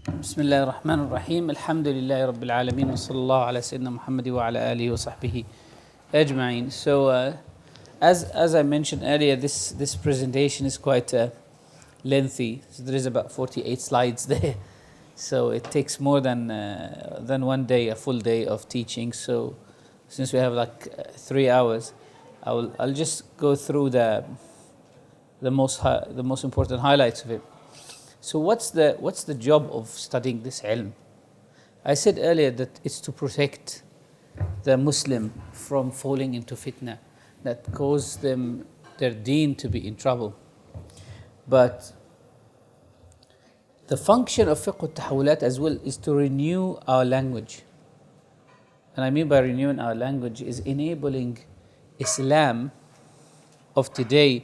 بسم الله الرحمن الرحيم الحمد لله رب العالمين وصلى الله على سيدنا محمد وعلى آله وصحبه أجمعين. As I mentioned earlier, this presentation is quite lengthy. So there is about 48 slides there. So it takes more than one day, a full day of teaching. So since we have like 3 hours, I'll just go through the most important highlights of it. So what's the job of studying this ilm? I said earlier that it's to protect the Muslim from falling into fitna that cause them their deen to be in trouble. But the function of fiqh al-tahawulat as well is to renew our language. And I mean by renewing our language is enabling Islam of today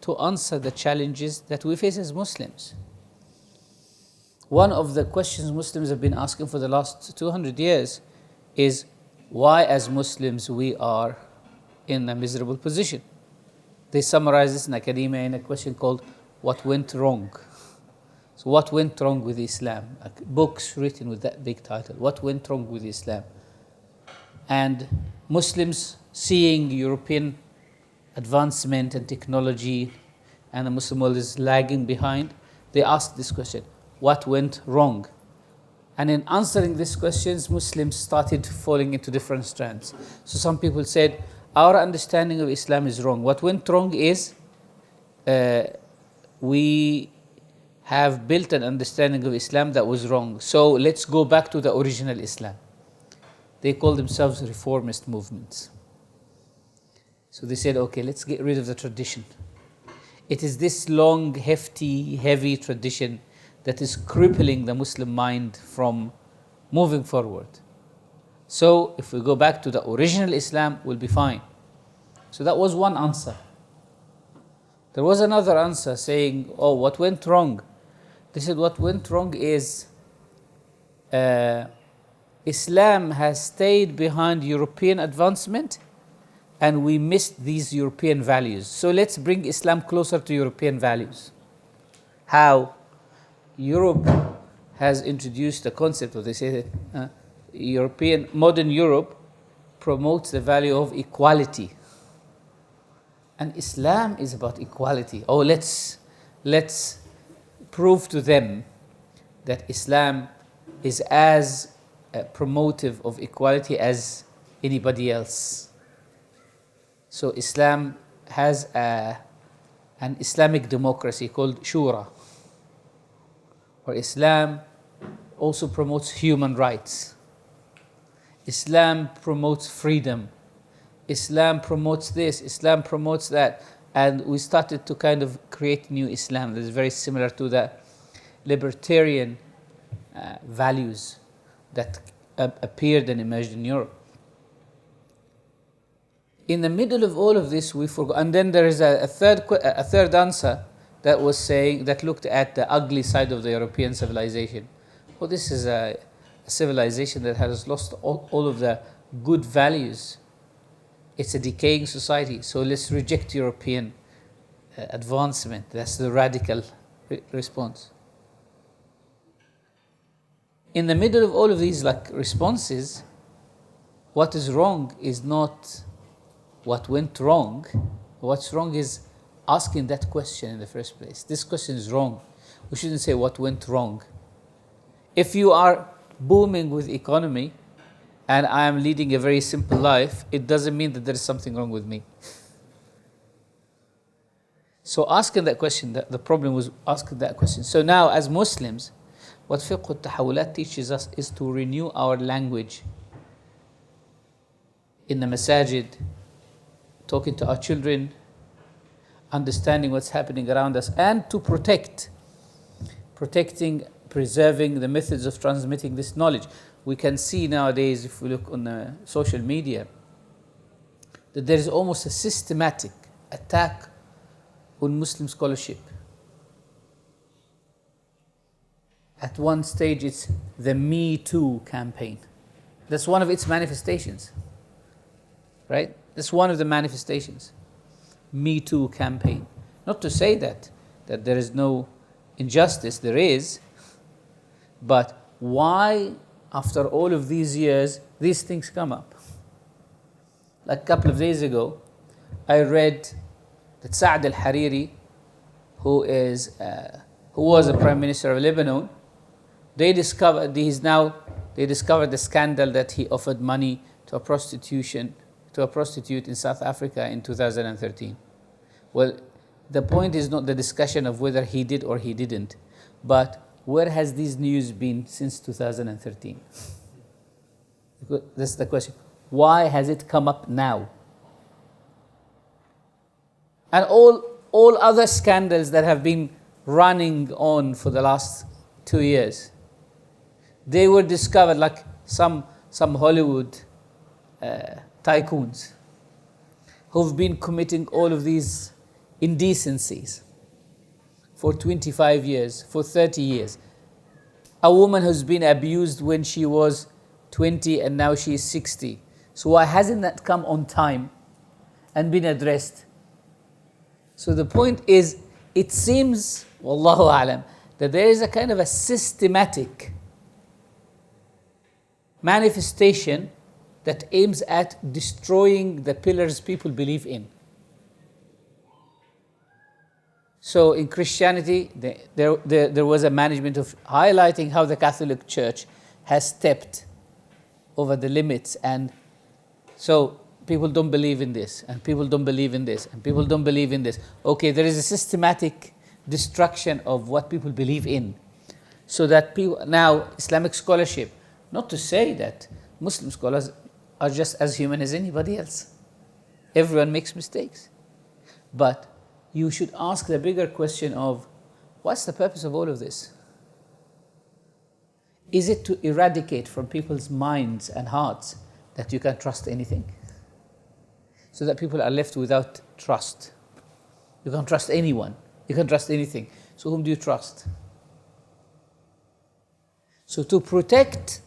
to answer the challenges that we face as Muslims. One of the questions Muslims have been asking for the last 200 years is why as Muslims we are in a miserable position. They summarize this in academia in a question called what went wrong. So what went wrong with Islam? Books written with that big title, what went wrong with Islam? And Muslims seeing European advancement and technology and the Muslim world is lagging behind, they ask this question, what went wrong? And in answering these questions, Muslims started falling into different strands. So some people said, our understanding of Islam is wrong. What went wrong is we have built an understanding of Islam that was wrong. So let's go back to the original Islam. They call themselves reformist movements. So they said, okay, let's get rid of the tradition. It is this long, hefty, heavy tradition that is crippling the Muslim mind from moving forward. So if we go back to the original Islam, we'll be fine. So that was one answer. There was another answer saying, oh, what went wrong? They said what went wrong is Islam has stayed behind European advancement and we missed these European values. So let's bring Islam closer to European values. How? Europe has introduced the concept of, they say that modern Europe promotes the value of equality. And Islam is about equality. Oh, let's prove to them that Islam is as promotive of equality as anybody else. So Islam has an Islamic democracy called Shura, where Islam also promotes human rights. Islam promotes freedom. Islam promotes this, Islam promotes that. And we started to kind of create new Islam that is very similar to the libertarian values that appeared and emerged in Europe. In the middle of all of this, we forgot. And then there is a third answer that was saying, that looked at the ugly side of the European civilization. Well, this is a civilization that has lost all of the good values. It's a decaying society, so let's reject European advancement. That's the radical response. In the middle of all of these responses, what is wrong is not what went wrong. What's wrong is asking that question in the first place. This question is wrong. We shouldn't say what went wrong. If you are booming with economy and I am leading a very simple life, it doesn't mean that there is something wrong with me. So asking that question, the problem was asking that question. So now as Muslims, what fiqh al-tahawulat teaches us is to renew our language in the masajid, talking to our children, understanding what's happening around us, and to preserving the methods of transmitting this knowledge. We can see nowadays, if we look on the social media, that there is almost a systematic attack on Muslim scholarship. At one stage, it's the Me Too campaign. That's one of its manifestations, right? That's one of the manifestations. Me Too campaign. Not to say that there is no injustice, there is, But why, after all of these years, these things come up? Like a couple of days ago, I read that Saad al-Hariri, who was a prime minister of Lebanon, they discovered the scandal that he offered money to a prostitute in South Africa in 2013. Well, the point is not the discussion of whether he did or he didn't, but where has this news been since 2013? That's the question. Why has it come up now? And all other scandals that have been running on for the last 2 years, they were discovered, like some Hollywood tycoons who've been committing all of these indecencies for 25 years, for 30 years. A woman who's been abused when she was 20 and now she is 60. So why hasn't that come on time and been addressed? So the point is, it seems, wallahu alam, that there is a kind of a systematic manifestation that aims at destroying the pillars people believe in. So in Christianity, there was a management of highlighting how the Catholic Church has stepped over the limits, and so people don't believe in this, and people don't believe in this, and people don't believe in this. Okay, there is a systematic destruction of what people believe in. So that people, now Islamic scholarship, not to say that Muslim scholars are just as human as anybody else. Everyone makes mistakes. But you should ask the bigger question of, what's the purpose of all of this? Is it to eradicate from people's minds and hearts that you can trust anything? So that people are left without trust. You can't trust anyone. You can't trust anything. So whom do you trust? So to protect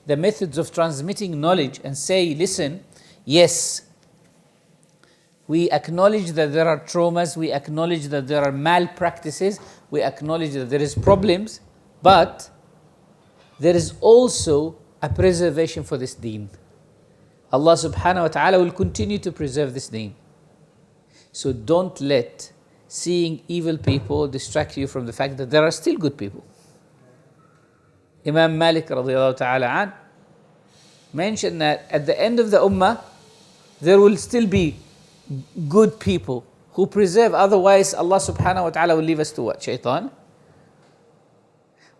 the methods of transmitting knowledge and say, listen, yes, we acknowledge that there are traumas, we acknowledge that there are malpractices, we acknowledge that there is problems, but there is also a preservation for this deen. Allah subhanahu wa ta'ala will continue to preserve this deen. So don't let seeing evil people distract you from the fact that there are still good people. Imam Malik radiallahu ta'ala an mentioned that at the end of the ummah, there will still be good people who preserve, otherwise Allah subhanahu wa ta'ala will leave us to what? Shaitan.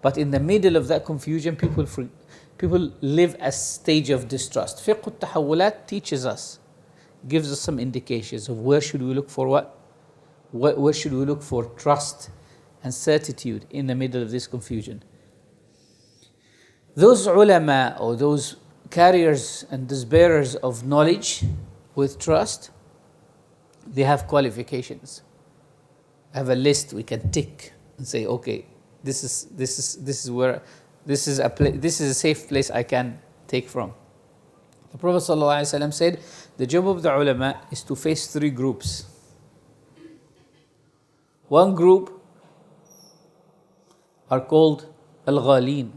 But in the middle of that confusion, people live a stage of distrust. Fiqh al-Tahawulat teaches us, gives us some indications of where should we look for what? Where should we look for trust and certitude in the middle of this confusion? Those ulama, or those carriers and those bearers of knowledge with trust, they have qualifications. I have a list we can tick and say, okay, this is a safe place I can take from. The Prophet ﷺ said, the job of the ulama is to face 3 groups. One group are called al-ghalin,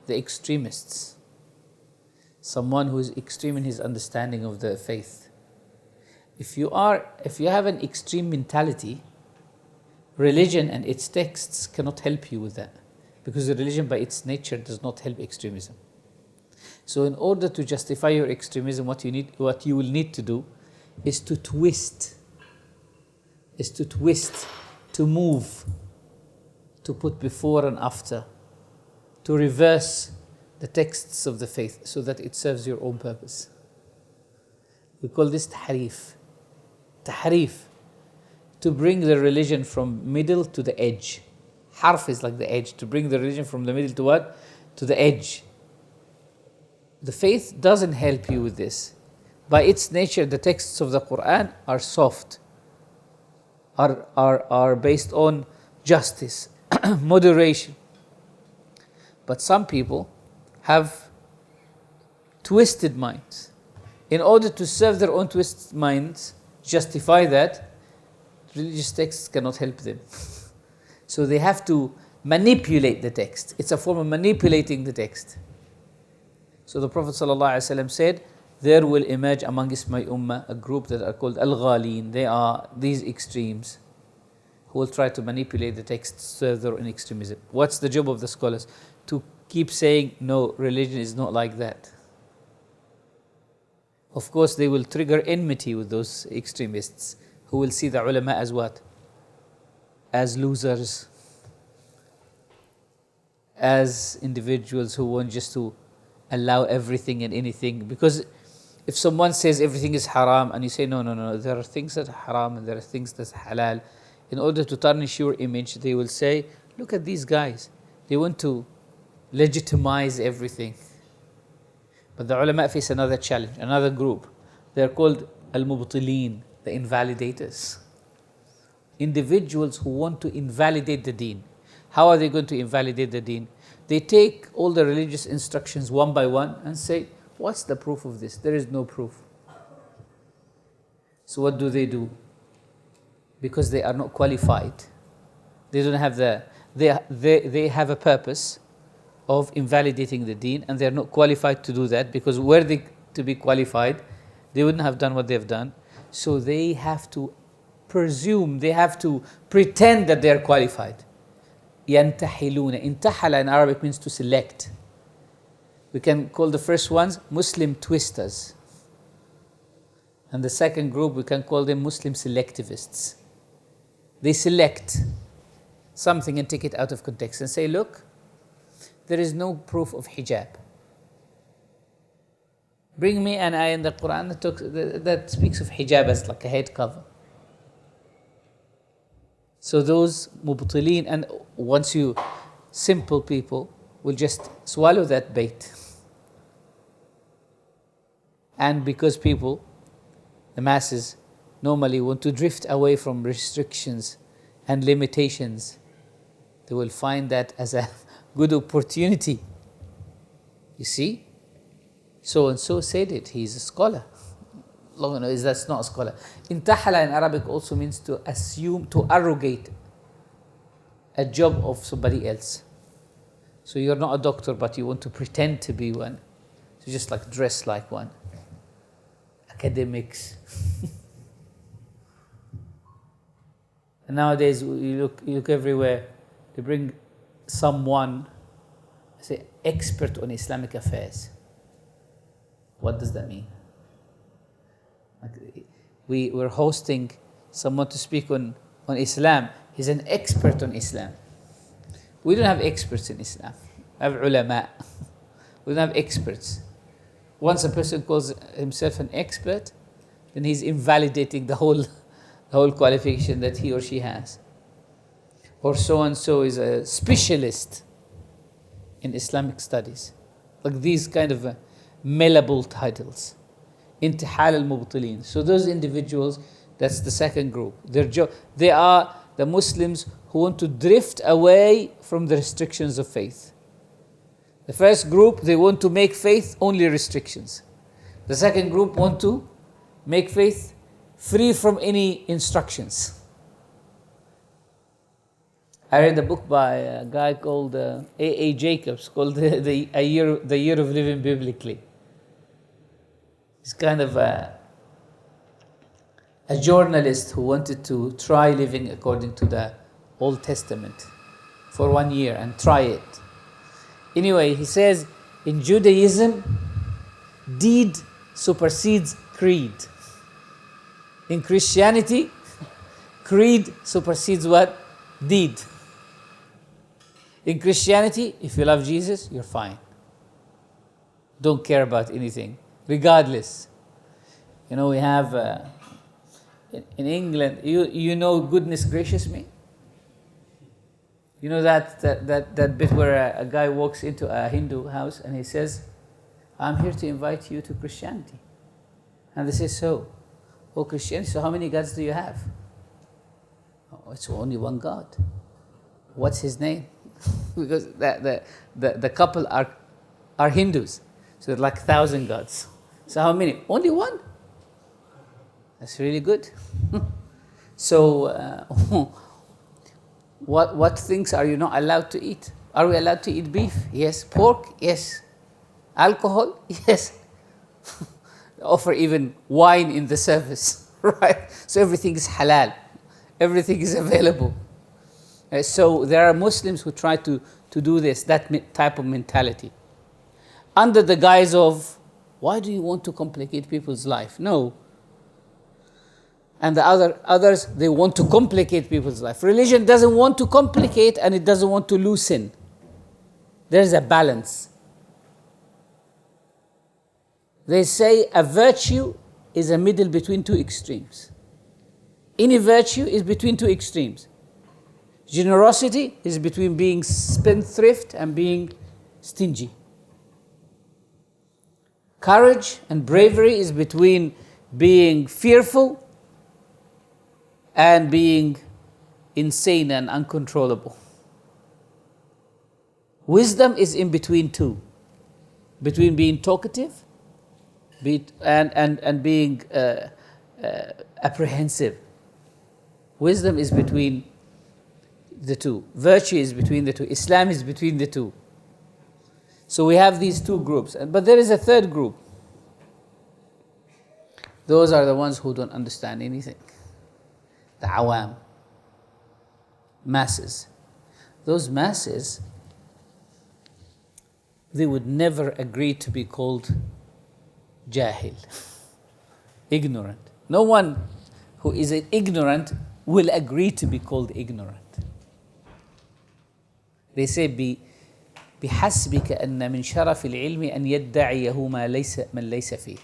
the extremists. Someone who is extreme in his understanding of the faith. If you have an extreme mentality, religion and its texts cannot help you with that, because the religion by its nature does not help extremism. So in order to justify your extremism, what you will need to do is to twist, to move, to put before and after, to reverse the texts of the faith so that it serves your own purpose. We call this tahrif. Tahrif, to bring the religion from middle to the edge. Harf is like the edge, to bring the religion from the middle to what? To the edge. The faith doesn't help you with this. By its nature, the texts of the Quran are soft, are based on justice, moderation. But some people have twisted minds. In order to serve their own twisted minds, justify that, religious texts cannot help them. So they have to manipulate the text. It's a form of manipulating the text. So the Prophet ﷺ said, there will emerge amongst my ummah a group that are called al-ghalin. They are these extremes who will try to manipulate the text further in extremism. What's the job of the scholars? To keep saying, no, religion is not like that. Of course, they will trigger enmity with those extremists who will see the ulama as what? As losers, as individuals who want just to allow everything and anything. Because if someone says everything is haram and you say, no, there are things that are haram and there are things that are halal, in order to tarnish your image, they will say, look at these guys. They want to legitimize everything. But the ulama face another challenge, another group. They're called al-mubtilin, the invalidators. Individuals who want to invalidate the deen. How are they going to invalidate the deen? They take all the religious instructions one by one and say, what's the proof of this? There is no proof. So what do? Because they are not qualified. They don't have they have a purpose of invalidating the deen, and they're not qualified to do that, because were they to be qualified, they wouldn't have done what they've done. So they have to presume, they have to pretend that they're qualified. يَنْتَحِلُونَ. Intahala in Arabic means to select. We can call the first ones Muslim twisters. And the second group, we can call them Muslim selectivists. They select something and take it out of context and say, look, there is no proof of hijab. Bring me an ayah in the Quran that speaks of hijab as like a head cover. So those mubtilin, and once you, simple people, will just swallow that bait. And because people, the masses, normally want to drift away from restrictions and limitations, they will find that as a good opportunity. You see? So and so said it, he's a scholar. That's not a scholar. Intahala in Arabic also means to assume, to arrogate a job of somebody else. So you're not a doctor, but you want to pretend to be one. So just like dress like one. Academics. And nowadays you look everywhere. They bring someone, say, expert on Islamic affairs. What does that mean? We're hosting someone to speak on Islam. He's an expert on Islam. We don't have experts in Islam. We have ulama. We don't have experts. Once a person calls himself an expert, then he's invalidating the whole qualification that he or she has. Or so-and-so is a specialist in Islamic studies. Like these kind of malleable titles. Intihal al-mubtilin. So those individuals, that's the second group. They are the Muslims who want to drift away from the restrictions of faith. The first group, they want to make faith only restrictions. The second group want to make faith free from any instructions. I read a book by a guy called A. Jacobs called the Year of Living Biblically. He's kind of a journalist who wanted to try living according to the Old Testament for 1 year and try it. Anyway, he says, in Judaism, deed supersedes creed. In Christianity, creed supersedes what? Deed. In Christianity, if you love Jesus, you're fine. Don't care about anything, regardless. You know, we have, in England, you know goodness gracious me? You know that bit where a guy walks into a Hindu house and he says, I'm here to invite you to Christianity. And they say, so, oh, Christianity, so how many gods do you have? Oh, it's only one God. What's his name? Because the couple are Hindus. So they're like 1,000 gods. So how many? Only one? That's really good. So What things are you not allowed to eat? Are we allowed to eat beef? Yes. Pork? Yes. Alcohol? Yes. Offer even wine in the service, right? So everything is halal. Everything is available. So there are Muslims who try to do this, that type of mentality, under the guise of, why do you want to complicate people's life? No. And the others, they want to complicate people's life. Religion doesn't want to complicate and it doesn't want to loosen. There's a balance. They say a virtue is a middle between two extremes. Any virtue is between two extremes. Generosity is between being spendthrift and being stingy. Courage and bravery is between being fearful and being insane and uncontrollable. Wisdom is in between two, between being talkative and being apprehensive. Wisdom is between the two. Virtue is between the two. Islam is between the two. So we have these two groups. But there is a third group. Those are the ones who don't understand anything. The awam. Masses. Those masses, they would never agree to be called jahil, ignorant. No one who is ignorant will agree to be called ignorant. They say, بحسبك أن من شرف العلم أن يدعيه من ليس فيه.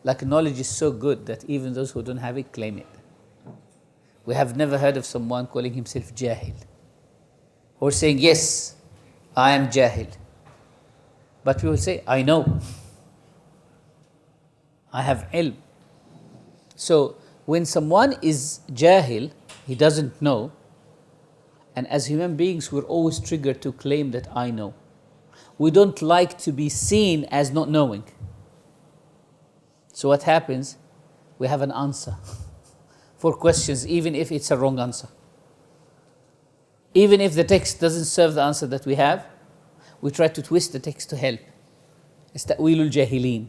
Like knowledge is so good that even those who don't have it claim it. We have never heard of someone calling himself jahil or saying, yes, I am jahil. But people say, I know. I have ilm. So when someone is jahil, he doesn't know. And as human beings, we're always triggered to claim that I know. We don't like to be seen as not knowing. So what happens? We have an answer for questions, even if it's a wrong answer. Even if the text doesn't serve the answer that we have, we try to twist the text to help. It's ta'wilul jahilin.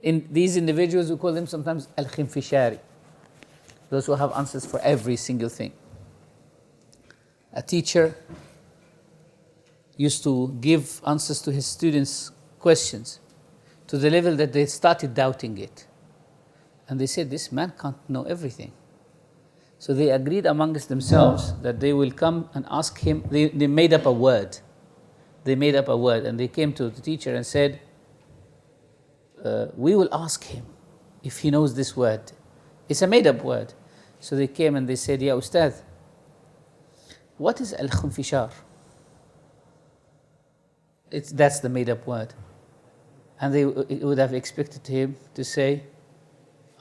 In these individuals, we call them sometimes al-khinfishari. Those who have answers for every single thing. A teacher used to give answers to his students' questions to the level that they started doubting it. And they said, this man can't know everything. So they agreed amongst themselves that they will come and ask him. They made up a word. They made up a word and they came to the teacher and said, we will ask him if he knows this word. It's a made up word. So they came and they said, Ya Ustad, what is al-khunfishar? That's the made up word. And they would have expected him to say,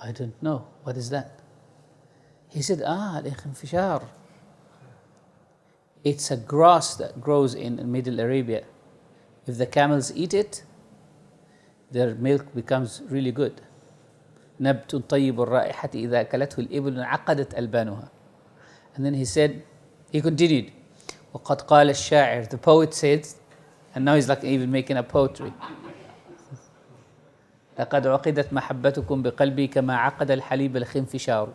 I don't know, what is that? He said, al-khunfishar. It's a grass that grows in Middle Arabia. If the camels eat it, their milk becomes really good. نبت طيب الرائحة إذا أكلته الإبل عقدت ألبانها. And then he continued, وقد قال الشاعر, the poet said, and now he's like even making a poetry. لقد عقدت محبتكم بقلبي كما عقد الحليب الخنفشار.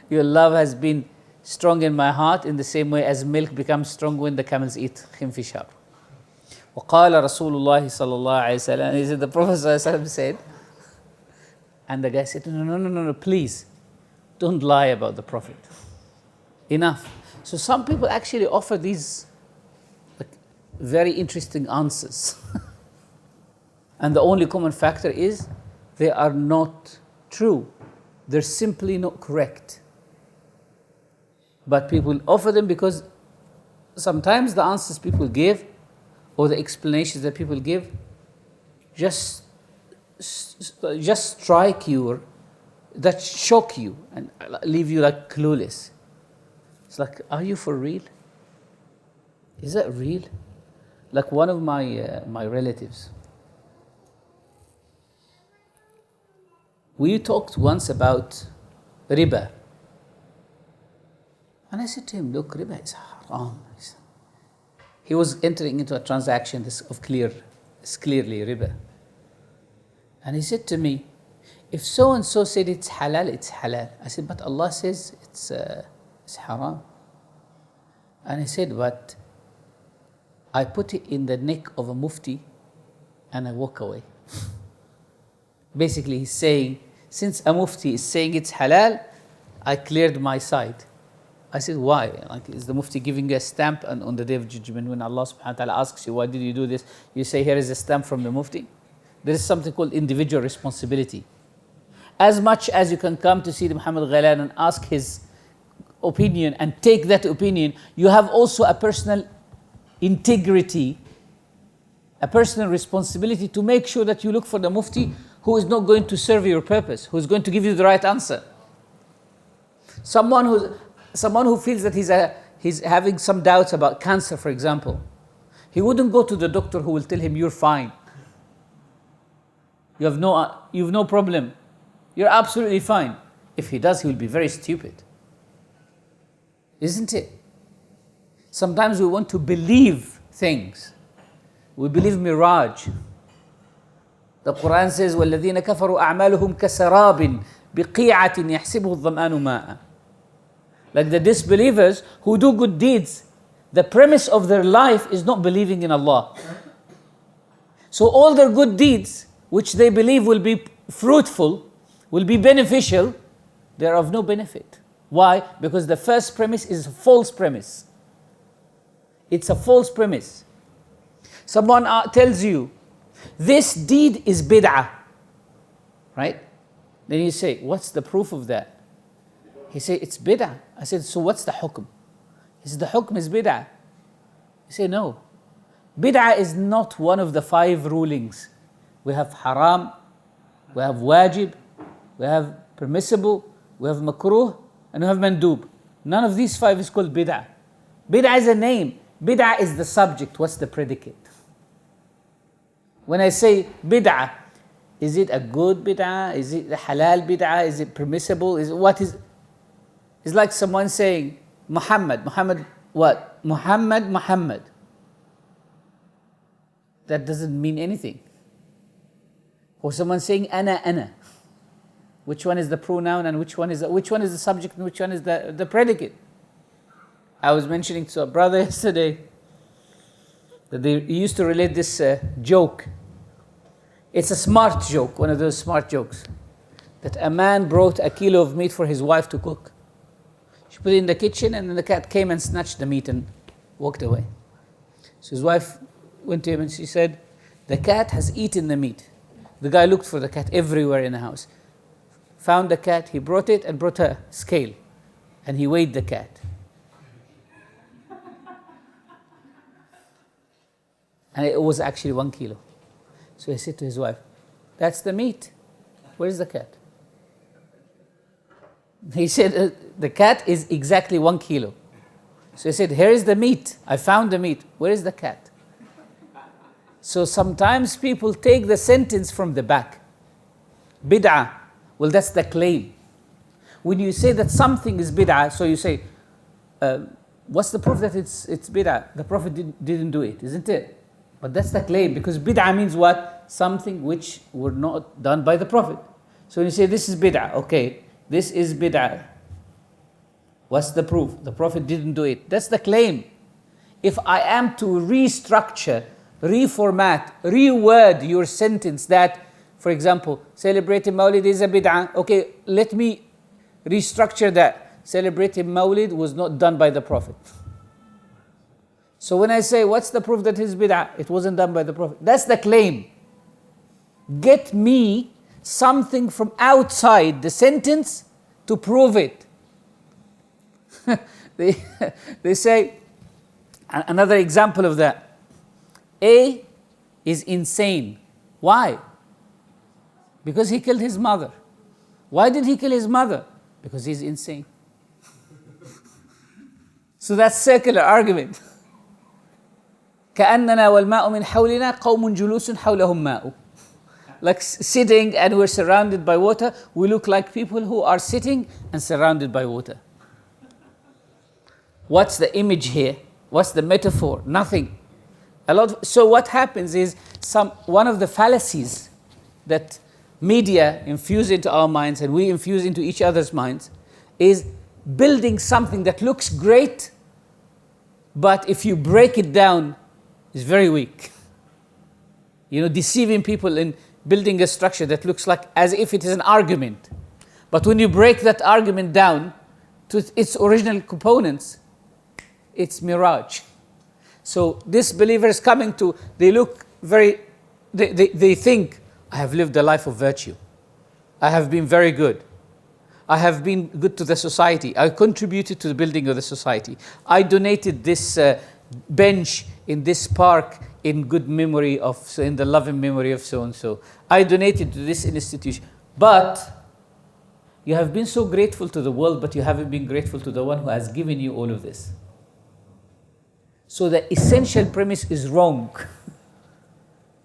Your love has been strong in my heart in the same way as milk becomes strong when the camels eat خنفشار. وقال رسول الله صلى الله عليه وسلم, he said, the Prophet صلى الله عليه وسلم said, and the guy said, no, please, don't lie about the Prophet. Enough. So some people actually offer these very interesting answers. And the only common factor is they are not true. They're simply not correct. But people offer them because sometimes the answers people give or the explanations that people give just strike you, or that shock you and leave you like clueless. It's like, are you for real? Is that real? Like one of my relatives, we talked once about riba. And I said to him, look, riba is haram. He was entering into a transaction it's clearly riba. And he said to me, if so and so said it's halal, it's halal. I said, but Allah says it's haram. And he said, but I put it in the neck of a mufti and I walk away. Basically, he's saying, since a mufti is saying it's halal, I cleared my side. I said, why? Like, is the mufti giving you a stamp on the day of judgment when Allah subhanahu wa ta'ala asks you, why did you do this? You say, here is a stamp from the mufti. There is something called individual responsibility. As much as you can come to Sidi Muhammad Ghailan and ask his opinion and take that opinion, you have also a personal integrity, a personal responsibility to make sure that you look for the mufti who is not going to serve your purpose, who is going to give you the right answer. Someone who feels that he's having some doubts about cancer, for example, he wouldn't go to the doctor who will tell him, you're fine. You have no problem. You're absolutely fine. If he does, he will be very stupid. Isn't it? Sometimes we want to believe things. We believe mirage. The Quran says, وَالَّذِينَ كَفَرُوا أَعْمَالُهُمْ كَسَرَابٍ بِقِيعَةٍ يَحْسِبُهُ الظَّمْآنُ مَاءً. Like the disbelievers who do good deeds, the premise of their life is not believing in Allah. So all their good deeds, which they believe will be fruitful, will be beneficial, they are of no benefit. Why? Because the first premise is a false premise. It's a false premise. Someone tells you, this deed is bid'ah, right? Then you say, what's the proof of that? He said, it's bid'ah. I said, so what's the hukm? He said, the hukm is bid'ah. You say, no. Bid'ah is not one of the 5 rulings. We have haram, we have wajib, we have permissible, we have makruh, and we have mandub. None of these 5 is called bid'ah. Bid'ah is a name. Bid'ah is the subject. What's the predicate? When I say bid'ah, is it a good bid'ah? Is it a halal bid'ah? Is it permissible? It's like someone saying, Muhammad what? Muhammad. That doesn't mean anything. Or someone saying ana. Which one is the pronoun and which one is the subject and which one is the predicate? I was mentioning to a brother yesterday that he used to relate this joke. It's a smart joke, one of those smart jokes. That a man brought a kilo of meat for his wife to cook. She put it in the kitchen and then the cat came and snatched the meat and walked away. So his wife went to him and she said, the cat has eaten the meat. The guy looked for the cat everywhere in the house. Found the cat, he brought it and brought a scale. And he weighed the cat. And it was actually 1 kilo. So he said to his wife, that's the meat. Where is the cat? He said, the cat is exactly 1 kilo. So he said, here is the meat. I found the meat. Where is the cat? So sometimes people take the sentence from the back. Bid'ah. Well, that's the claim. When you say that something is bid'ah, so you say, what's the proof that it's bid'ah? The Prophet didn't do it, isn't it? But that's the claim, because bid'ah means what? Something which were not done by the Prophet. So when you say this is bid'ah, okay, this is bid'ah. What's the proof? The Prophet didn't do it. That's the claim. If I am to restructure, reformat, reword your sentence that, for example, celebrating Mawlid is a bid'ah. Okay, let me restructure that. Celebrating Mawlid was not done by the Prophet. So when I say, what's the proof that it's bid'ah? It wasn't done by the Prophet. That's the claim. Get me something from outside the sentence to prove it. They say, another example of that. A is insane. Why? Because he killed his mother. Why did he kill his mother? Because he's insane. So that's circular argument. كأننا والماء من حولنا قوم جلوس حولهم ماء. Like sitting and we're surrounded by water, we look like people who are sitting and surrounded by water. What's the image here? What's the metaphor? Nothing. So what happens is one of the fallacies that media infuse into our minds and we infuse into each other's minds is building something that looks great, but if you break it down, is very weak. Deceiving people in building a structure that looks like as if it is an argument. But when you break that argument down to its original components, it's mirage. So disbelievers they think, I have lived a life of virtue. I have been very good. I have been good to the society. I contributed to the building of the society. I donated this bench in this park in the loving memory of so-and-so. I donated to this institution. But you have been so grateful to the world, but you haven't been grateful to the one who has given you all of this. So the essential premise is wrong.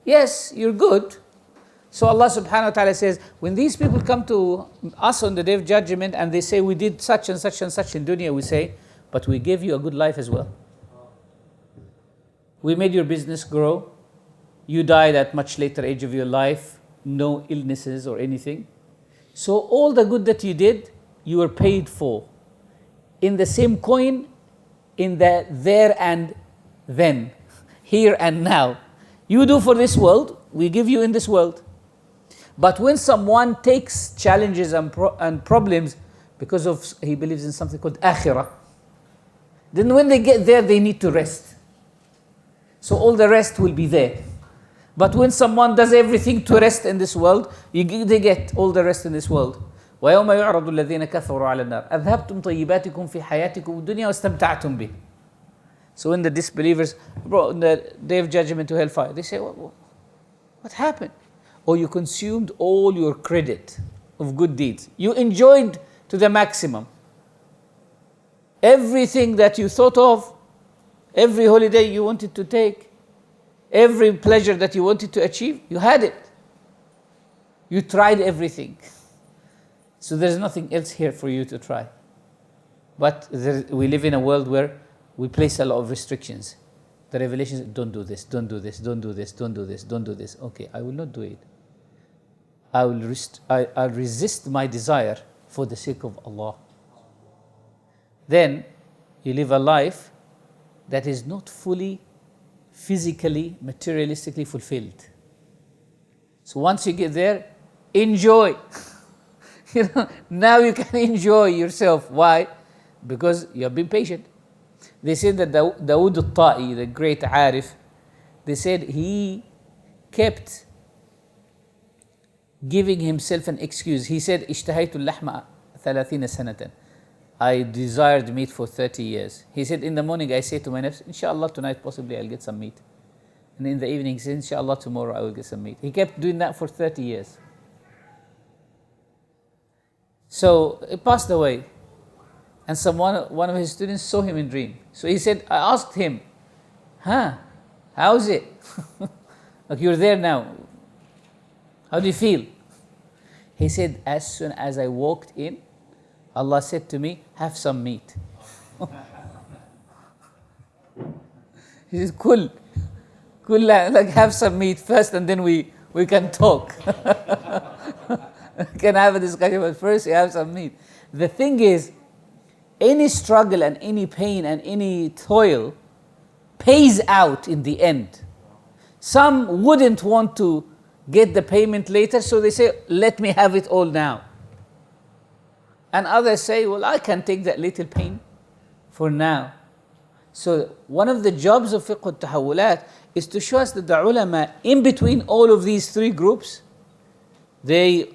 Yes, you're good. So Allah subhanahu wa ta'ala says, when these people come to us on the day of judgment and they say, we did such and such and such in dunya, we say, but we gave you a good life as well. We made your business grow. You died at much later age of your life. No illnesses or anything. So all the good that you did, you were paid for. In the same coin, in the there and then, here and now. You do for this world, we give you in this world. But when someone takes challenges and problems because of he believes in something called akhirah, then when they get there, they need to rest. So all the rest will be there. But when someone does everything to rest in this world, they get all the rest in this world. وَيَوْمَ يُعْرَضُ الَّذِينَ كَفَرُوا عَلَى النَّارِ أَذْهَبْتُمْ طَيِّبَاتِكُمْ فِي حَيَاتِكُمْ الدُّنْيَا وَاسْتَمْتَعْتُمْ بِهِ. So when the disbelievers brought the day of judgment to hellfire, they say, what happened? Or you consumed all your credit of good deeds. You enjoyed to the maximum. Everything that you thought of, every holiday you wanted to take, every pleasure that you wanted to achieve, you had it. You tried everything. So there's nothing else here for you to try. But we live in a world where we place a lot of restrictions. The revelations, don't do this, don't do this, don't do this, don't do this, don't do this. Okay, I will not do it. I'll resist my desire for the sake of Allah. Then you live a life that is not fully physically, materialistically fulfilled. So once you get there, enjoy. Now you can enjoy yourself. Why? Because you have been patient. They said that Dawood al-Ta'i, the great Arif, they said he kept giving himself an excuse. He said, اشتهيت اللحم 30 سنة. I desired meat for 30 years. He said, in the morning I say to my nafs, inshallah tonight possibly I'll get some meat. And in the evening he said, inshallah tomorrow I will get some meat. He kept doing that for 30 years. So it passed away. And one of his students saw him in dream. So he said, I asked him, how's it? Like, you're there now. How do you feel? He said, as soon as I walked in, Allah said to me, have some meat. He says, cool, like have some meat first and then we can talk. We can have a discussion, but first you have some meat. The thing is, any struggle and any pain and any toil pays out in the end. Some wouldn't want to get the payment later, so they say, let me have it all now. And others say, well, I can take that little pain for now. So one of the jobs of fiqh al-tahawulat is to show us that the ulama, in between all of these three groups, they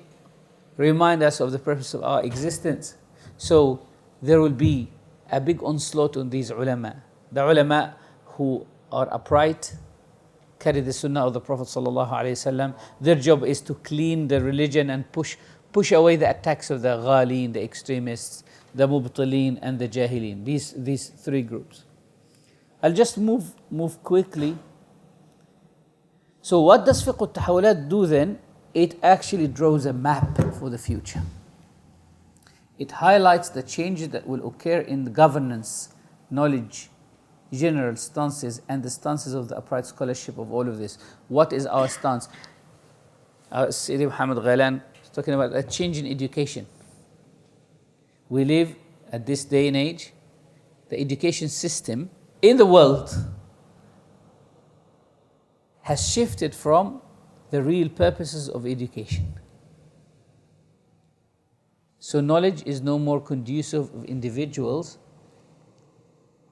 remind us of the purpose of our existence. So there will be a big onslaught on these ulama. The ulama who are upright, carry the sunnah of the Prophet ﷺ. Their job is to clean the religion and push away the attacks of the ghalin, the extremists, the mubtilin and the jahilin. These three groups. I'll just move quickly. So what does fiqh al-tahawulat do then? It actually draws a map for the future. It highlights the changes that will occur in the governance knowledge, general stances, and the stances of the upright scholarship of all of this. What is our stance? Sayyidi Muhammad Ghailan is talking about a change in education. We live at this day and age, the education system in the world has shifted from the real purposes of education. So knowledge is no more conducive of individuals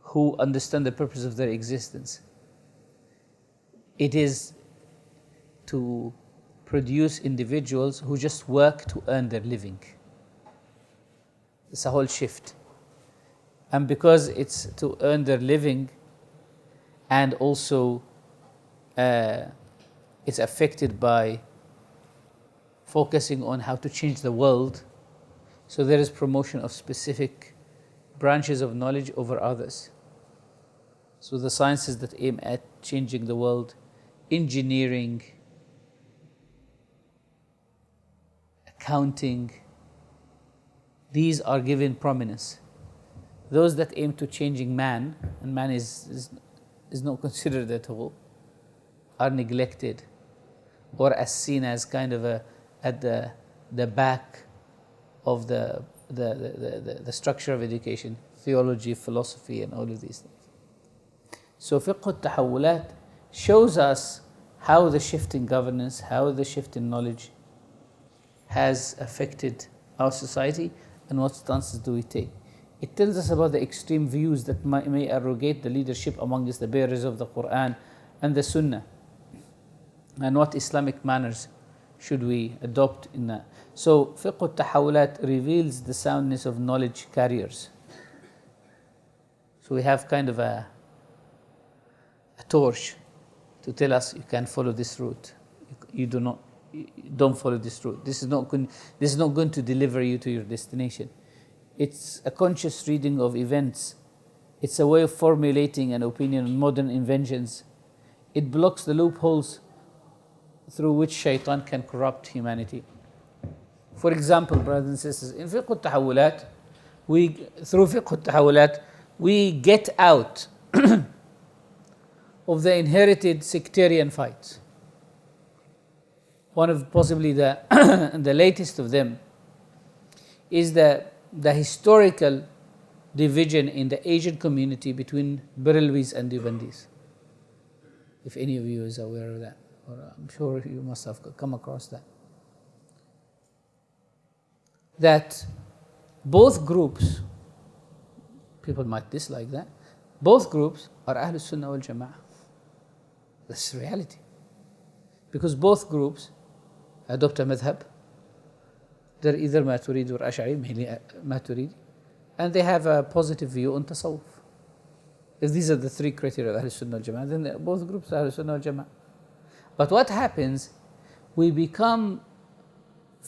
who understand the purpose of their existence. It is to produce individuals who just work to earn their living. It's a whole shift. And because it's to earn their living, and also it's affected by focusing on how to change the world, so there is promotion of specific branches of knowledge over others. So the sciences that aim at changing the world, engineering, accounting, these are given prominence. Those that aim to changing man, and man is not considered at all, are neglected, or as seen as kind of at the back of the structure of education, theology, philosophy, and all of these things. So fiqh al-tahawulat shows us how the shift in governance, how the shift in knowledge has affected our society, and what stances do we take. It tells us about the extreme views that may arrogate the leadership amongst the bearers of the Quran and the Sunnah, and what Islamic manners should we adopt in that. So fiqh al-tahawulat reveals the soundness of knowledge carriers. So we have kind of a torch to tell us you can follow this route. You don't follow this route. This is not going to deliver you to your destination. It's a conscious reading of events. It's a way of formulating an opinion on modern inventions. It blocks the loopholes through which shaitan can corrupt humanity. For example, brothers and sisters, in fiqh al-tahawulat, through fiqh al-tahawulat, we get out of the inherited sectarian fights. One of possibly the latest of them is the historical division in the Asian community between Barelwis and Deobandis. If any of you is aware of that, or I'm sure you must have come across that. That both groups, people might dislike that, both groups are Ahlul Sunnah wal Jama'ah. That's the reality. Because both groups adopt a madhab. They're either Maturidi or Ash'ari, mainly Maturidi, and they have a positive view on tasawwuf. If these are the three criteria of Ahlul Sunnah wal Jama'ah, then both groups are Ahlul Sunnah wal Jama'ah. But what happens, we become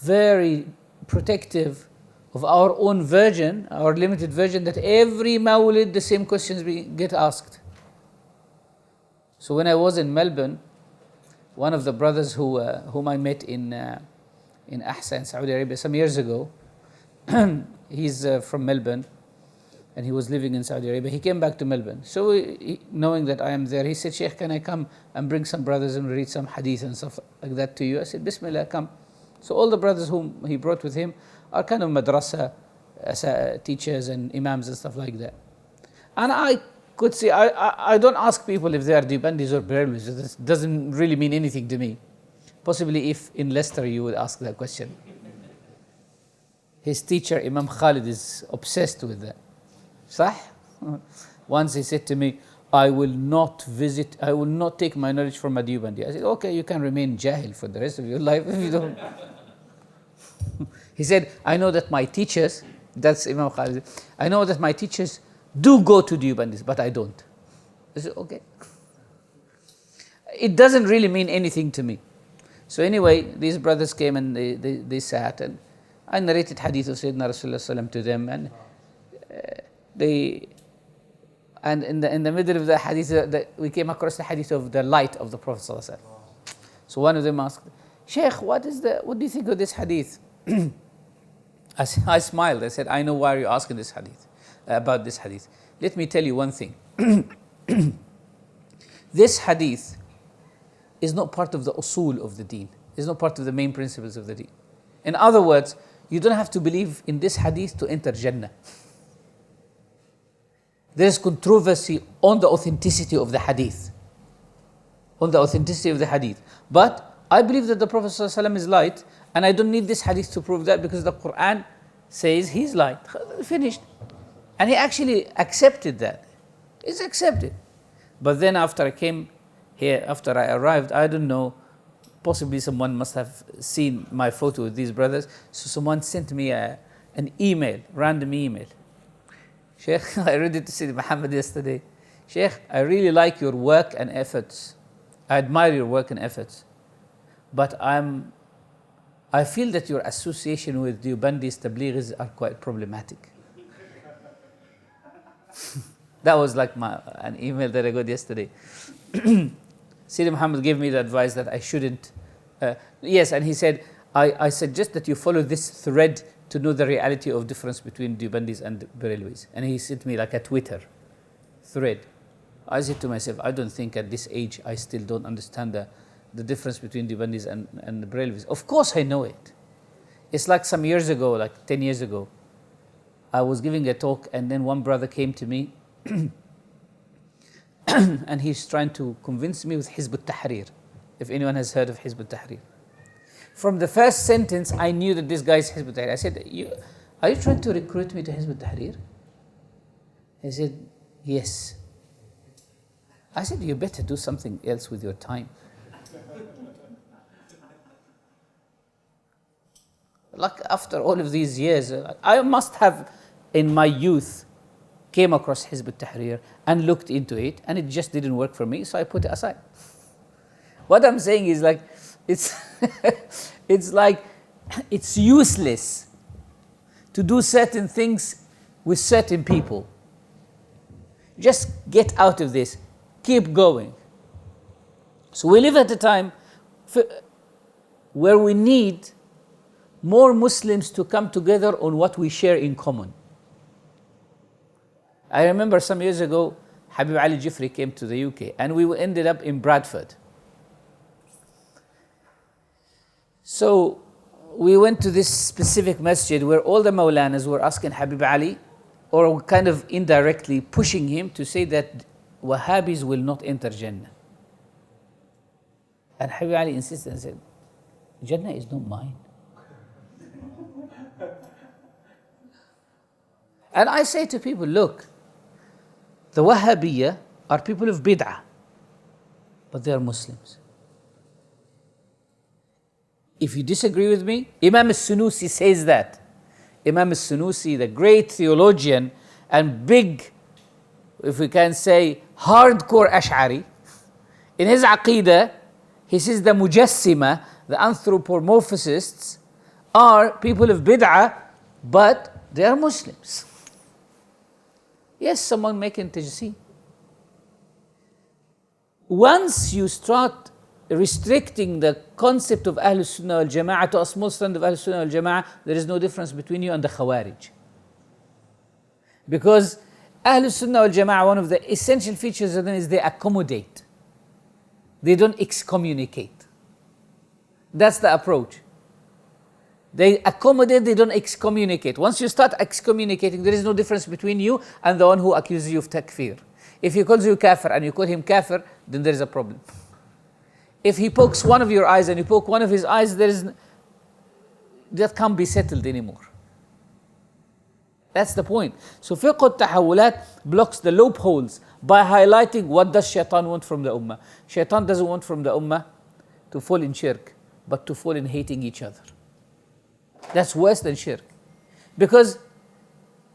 very protective of our own version, our limited version, that every Mawlid the same questions get asked. So when I was in Melbourne, one of the brothers whom I met in Ahsa in Saudi Arabia some years ago, he's from Melbourne, and he was living in Saudi Arabia. He came back to Melbourne. So knowing that I am there, he said, "Shaykh, can I come and bring some brothers and read some hadith and stuff like that to you?" I said, "Bismillah, come." So all the brothers whom he brought with him are kind of madrasa teachers and imams and stuff like that. And I could say, I don't ask people if they are Deobandis or Barelwis. This doesn't really mean anything to me. Possibly if in Leicester you would ask that question. His teacher, Imam Khalid, is obsessed with that. Sah? Once he said to me, I will not take my knowledge from a Deobandi. I said, okay, you can remain jahil for the rest of your life if you don't. He said, I know that my teachers, that's Imam Khalid, I know that my teachers do go to Deobandis, but I don't. I said, okay. It doesn't really mean anything to me. So anyway, these brothers came and they sat, and I narrated hadith of Sayyidina Rasulullah to them, and in the middle of the hadith, we came across the hadith of the light of the Prophet ﷺ. So one of them asked, Shaykh, what do you think of this hadith? I smiled. I said, I know why you're asking this hadith, about this hadith. let me tell you one thing. This hadith is not part of the usul of the deen. It's not part of the main principles of the deen. In other words, you don't have to believe in this hadith to enter Jannah. There is controversy on the authenticity of the hadith. On the authenticity of the hadith. But I believe that the Prophet ﷺ is light, and I don't need this hadith to prove that, because the Quran says he's light. Finished. And he actually accepted that. It's accepted. But then after I came here, after I arrived, I don't know, possibly someone must have seen my photo with these brothers. So someone sent me an email, random email. Shaykh, I read it to Sayyid Muhammad yesterday. Shaykh, I really like your work and efforts. I admire your work and efforts. But I feel that your association with Deobandis Tablighis are quite problematic. That was like an email that I got yesterday. Sayyid Muhammad gave me the advice that I shouldn't. Yes, and he said, I suggest that you follow this thread to know the reality of difference between Deobandis and Barelwis. And he sent me like a Twitter thread. I said to myself, I don't think at this age I still don't understand the difference between Deobandis and the Barelwis. Of course I know it. It's like some years ago, like 10 years ago, I was giving a talk, and then one brother came to me and he's trying to convince me with Hizb ut-Tahrir, if anyone has heard of Hizb ut-Tahrir. From the first sentence, I knew that this guy is Hizb ut-Tahrir. I said, are you trying to recruit me to Hizb ut-Tahrir? He said, yes. I said, you better do something else with your time. Like after all of these years, I must have in my youth came across Hizb ut-Tahrir and looked into it, and it just didn't work for me, so I put it aside. What I'm saying is like, it's it's useless to do certain things with certain people. Just get out of this. Keep going. So we live at a time where we need more Muslims to come together on what we share in common. I remember some years ago, Habib Ali Jifri came to the UK, and we ended up in Bradford. So we went to this specific masjid where all the Maulanas were asking Habib Ali, or kind of indirectly pushing him to say that Wahhabis will not enter Jannah. And Habib Ali insisted and said, Jannah is not mine. And I say to people, look, the Wahhabiyya are people of bid'ah, but they are Muslims. If you disagree with me, Imam al-Sunusi says that. Imam al-Sunusi, the great theologian and big, if we can say, hardcore Ash'ari, in his Aqidah, he says the Mujassima, the anthropomorphists, are people of bid'ah, but they are Muslims. Yes, someone making tajseen. Once you start restricting the concept of Ahlul Sunnah wal Jama'ah to a small strand of Ahlul Sunnah wal Jama'ah, there is no difference between you and the Khawarij. Because Ahlul Sunnah wal Jama'ah, one of the essential features of them is they accommodate. They don't excommunicate. That's the approach. They accommodate, they don't excommunicate. Once you start excommunicating, there is no difference between you and the one who accuses you of takfir. If he calls you kafir and you call him kafir, then there is a problem. If he pokes one of your eyes and you poke one of his eyes, that can't be settled anymore. That's the point. So fiqh al-tahawulat blocks the loopholes by highlighting what does shaitan want from the ummah. Shaitan doesn't want from the ummah to fall in shirk, but to fall in hating each other. That's worse than shirk. Because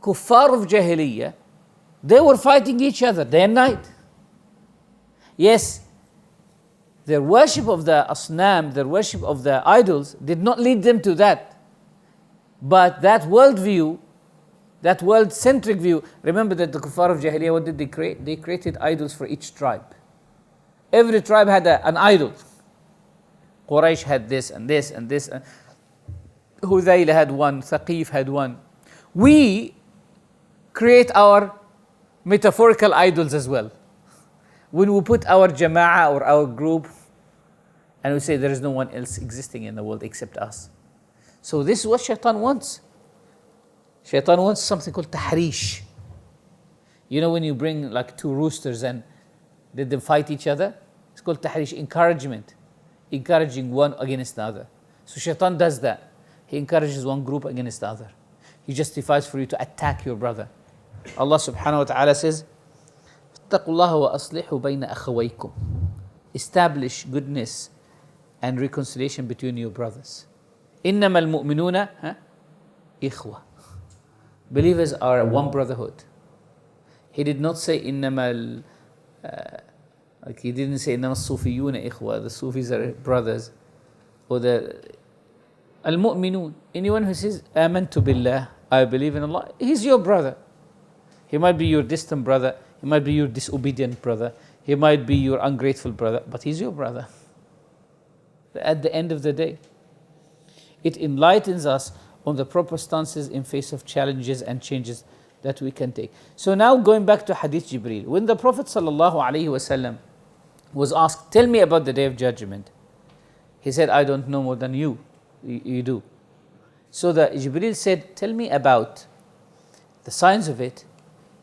kuffar of jahiliyyah, they were fighting each other day and night. Yes, their worship of the asnam, their worship of the idols did not lead them to that. But that worldview, that world-centric view, remember that the kuffar of jahiliyyah, what did they create? They created idols for each tribe. Every tribe had an idol. Quraysh had this and this and this. Hudayl had one, Thaqif had one. We create our metaphorical idols as well. When we put our jama'ah or our group and we say there is no one else existing in the world except us. So this is what shaitan wants. Shaitan wants something called tahrish. You know when you bring like two roosters and let them fight each other? It's called tahrish, encouragement. Encouraging one against the other. So shaitan does that. He encourages one group against the other. He justifies for you to attack your brother. Allah subhanahu wa ta'ala says, اتقوا الله وأصلحوا بين أخويكم. Establish goodness and reconciliation between your brothers. إنما المؤمنون إخوة. Believers are one brotherhood. He did not say إنما like he didn't say إنما الصوفيون إخوة. The Sufis are brothers. Or the المؤمنون. Anyone who says آمنت بالله, I believe in Allah, he's your brother. He might be your distant brother. He might be your disobedient brother. He might be your ungrateful brother, but he's your brother. At the end of the day, it enlightens us on the proper stances in face of challenges and changes that we can take. So now going back to Hadith Jibreel, when the Prophet ﷺ was asked, tell me about the Day of Judgment, he said, I don't know more than you do. So the Jibreel said, tell me about the signs of it.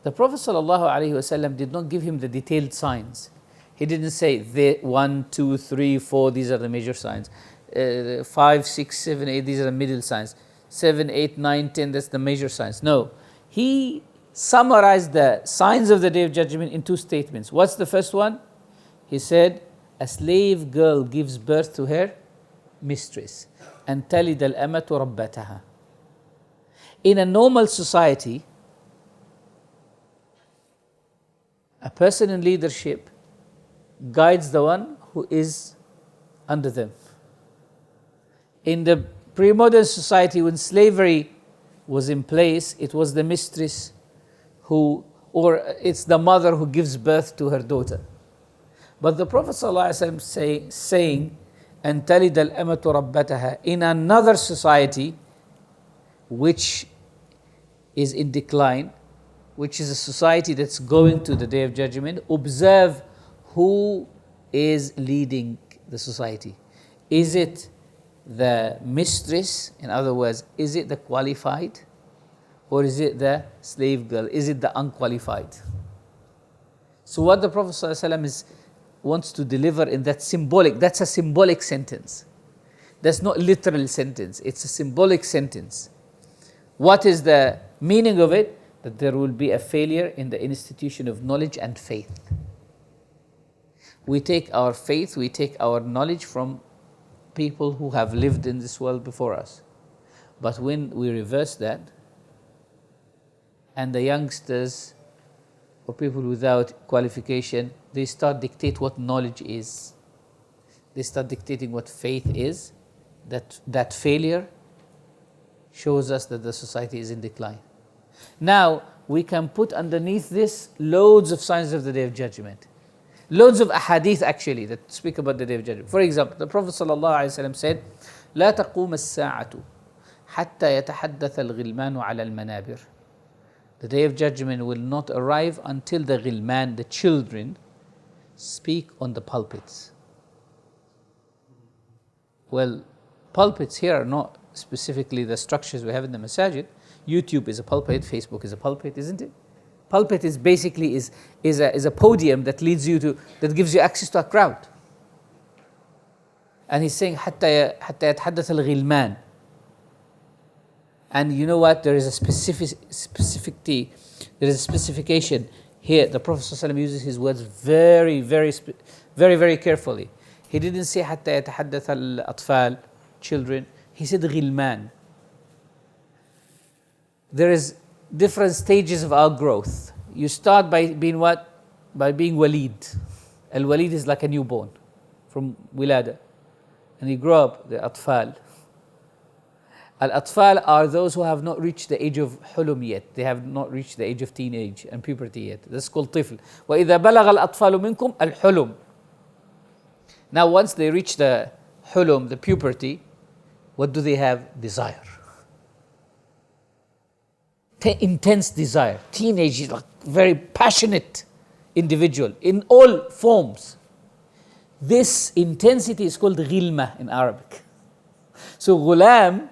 The Prophet ﷺ did not give him the detailed signs. He didn't say 1, 2, 3, 4, these are the major signs. 5, 6, 7, 8, these are the middle signs. 7, 8, 9, 10, that's the major signs. No. He summarized the signs of the Day of Judgment in 2 statements. What's the first one? He said, a slave girl gives birth to her mistress. And تَلِدَ الْأَمَةُ رَبَّتَهَا. In a normal society, a person in leadership guides the one who is under them. In the pre-modern society, when slavery was in place, it was the mistress who, or it's the mother who gives birth to her daughter. But the Prophet ﷺ saying, أَن تَلِدَ الْأَمَةُ رَبَّتَهَا, in another society which is in decline, which is a society that's going to the Day of Judgment, observe who is leading the society. Is it the mistress? In other words, is it the qualified? Or is it the slave girl? Is it the unqualified? So what the Prophet ﷺ wants to deliver in that symbolic, that's a symbolic sentence. That's not literal sentence. It's a symbolic sentence. What is the meaning of it? That there will be a failure in the institution of knowledge and faith. We take our faith, we take our knowledge from people who have lived in this world before us. But when we reverse that, and the youngsters or people without qualification, they start dictate what knowledge is. They start dictating what faith is. That failure shows us that the society is in decline. Now, we can put underneath this loads of signs of the Day of Judgment. Loads of ahadith actually that speak about the Day of Judgment. For example, the Prophet ﷺ said, لا تقوم الساعة حتى يتحدث الغلمان على المنابر. The Day of Judgment will not arrive until the ghilman, the children, speak on the pulpits. Well, pulpits here are not specifically the structures we have in the masajid. YouTube is a pulpit, Facebook is a pulpit, isn't it? Pulpit is basically is a podium that leads you to, that gives you access to a crowd. And he's saying حتى يتحدث الغلمان. And you know what? There is a specificity. There is a specification here. The Prophet ﷺ uses his words very, very carefully. He didn't say حتى يتحدث الأطفال, children. He said غلمان. There is different stages of our growth. You start by being what? By being walid. Al-walid is like a newborn from wilada. And you grow up, the atfal. Al-atfal are those who have not reached the age of hulum yet. They have not reached the age of teenage and puberty yet. That's called tifl. وَإِذَا بَلَغَ الْأَطْفَالُ مِنْكُمْ الْحُلُمْ. Now once they reach the hulum, the puberty, what do they have? Desire. Intense desire. Teenage is like very passionate individual in all forms. This intensity is called ghilma in Arabic. So ghulam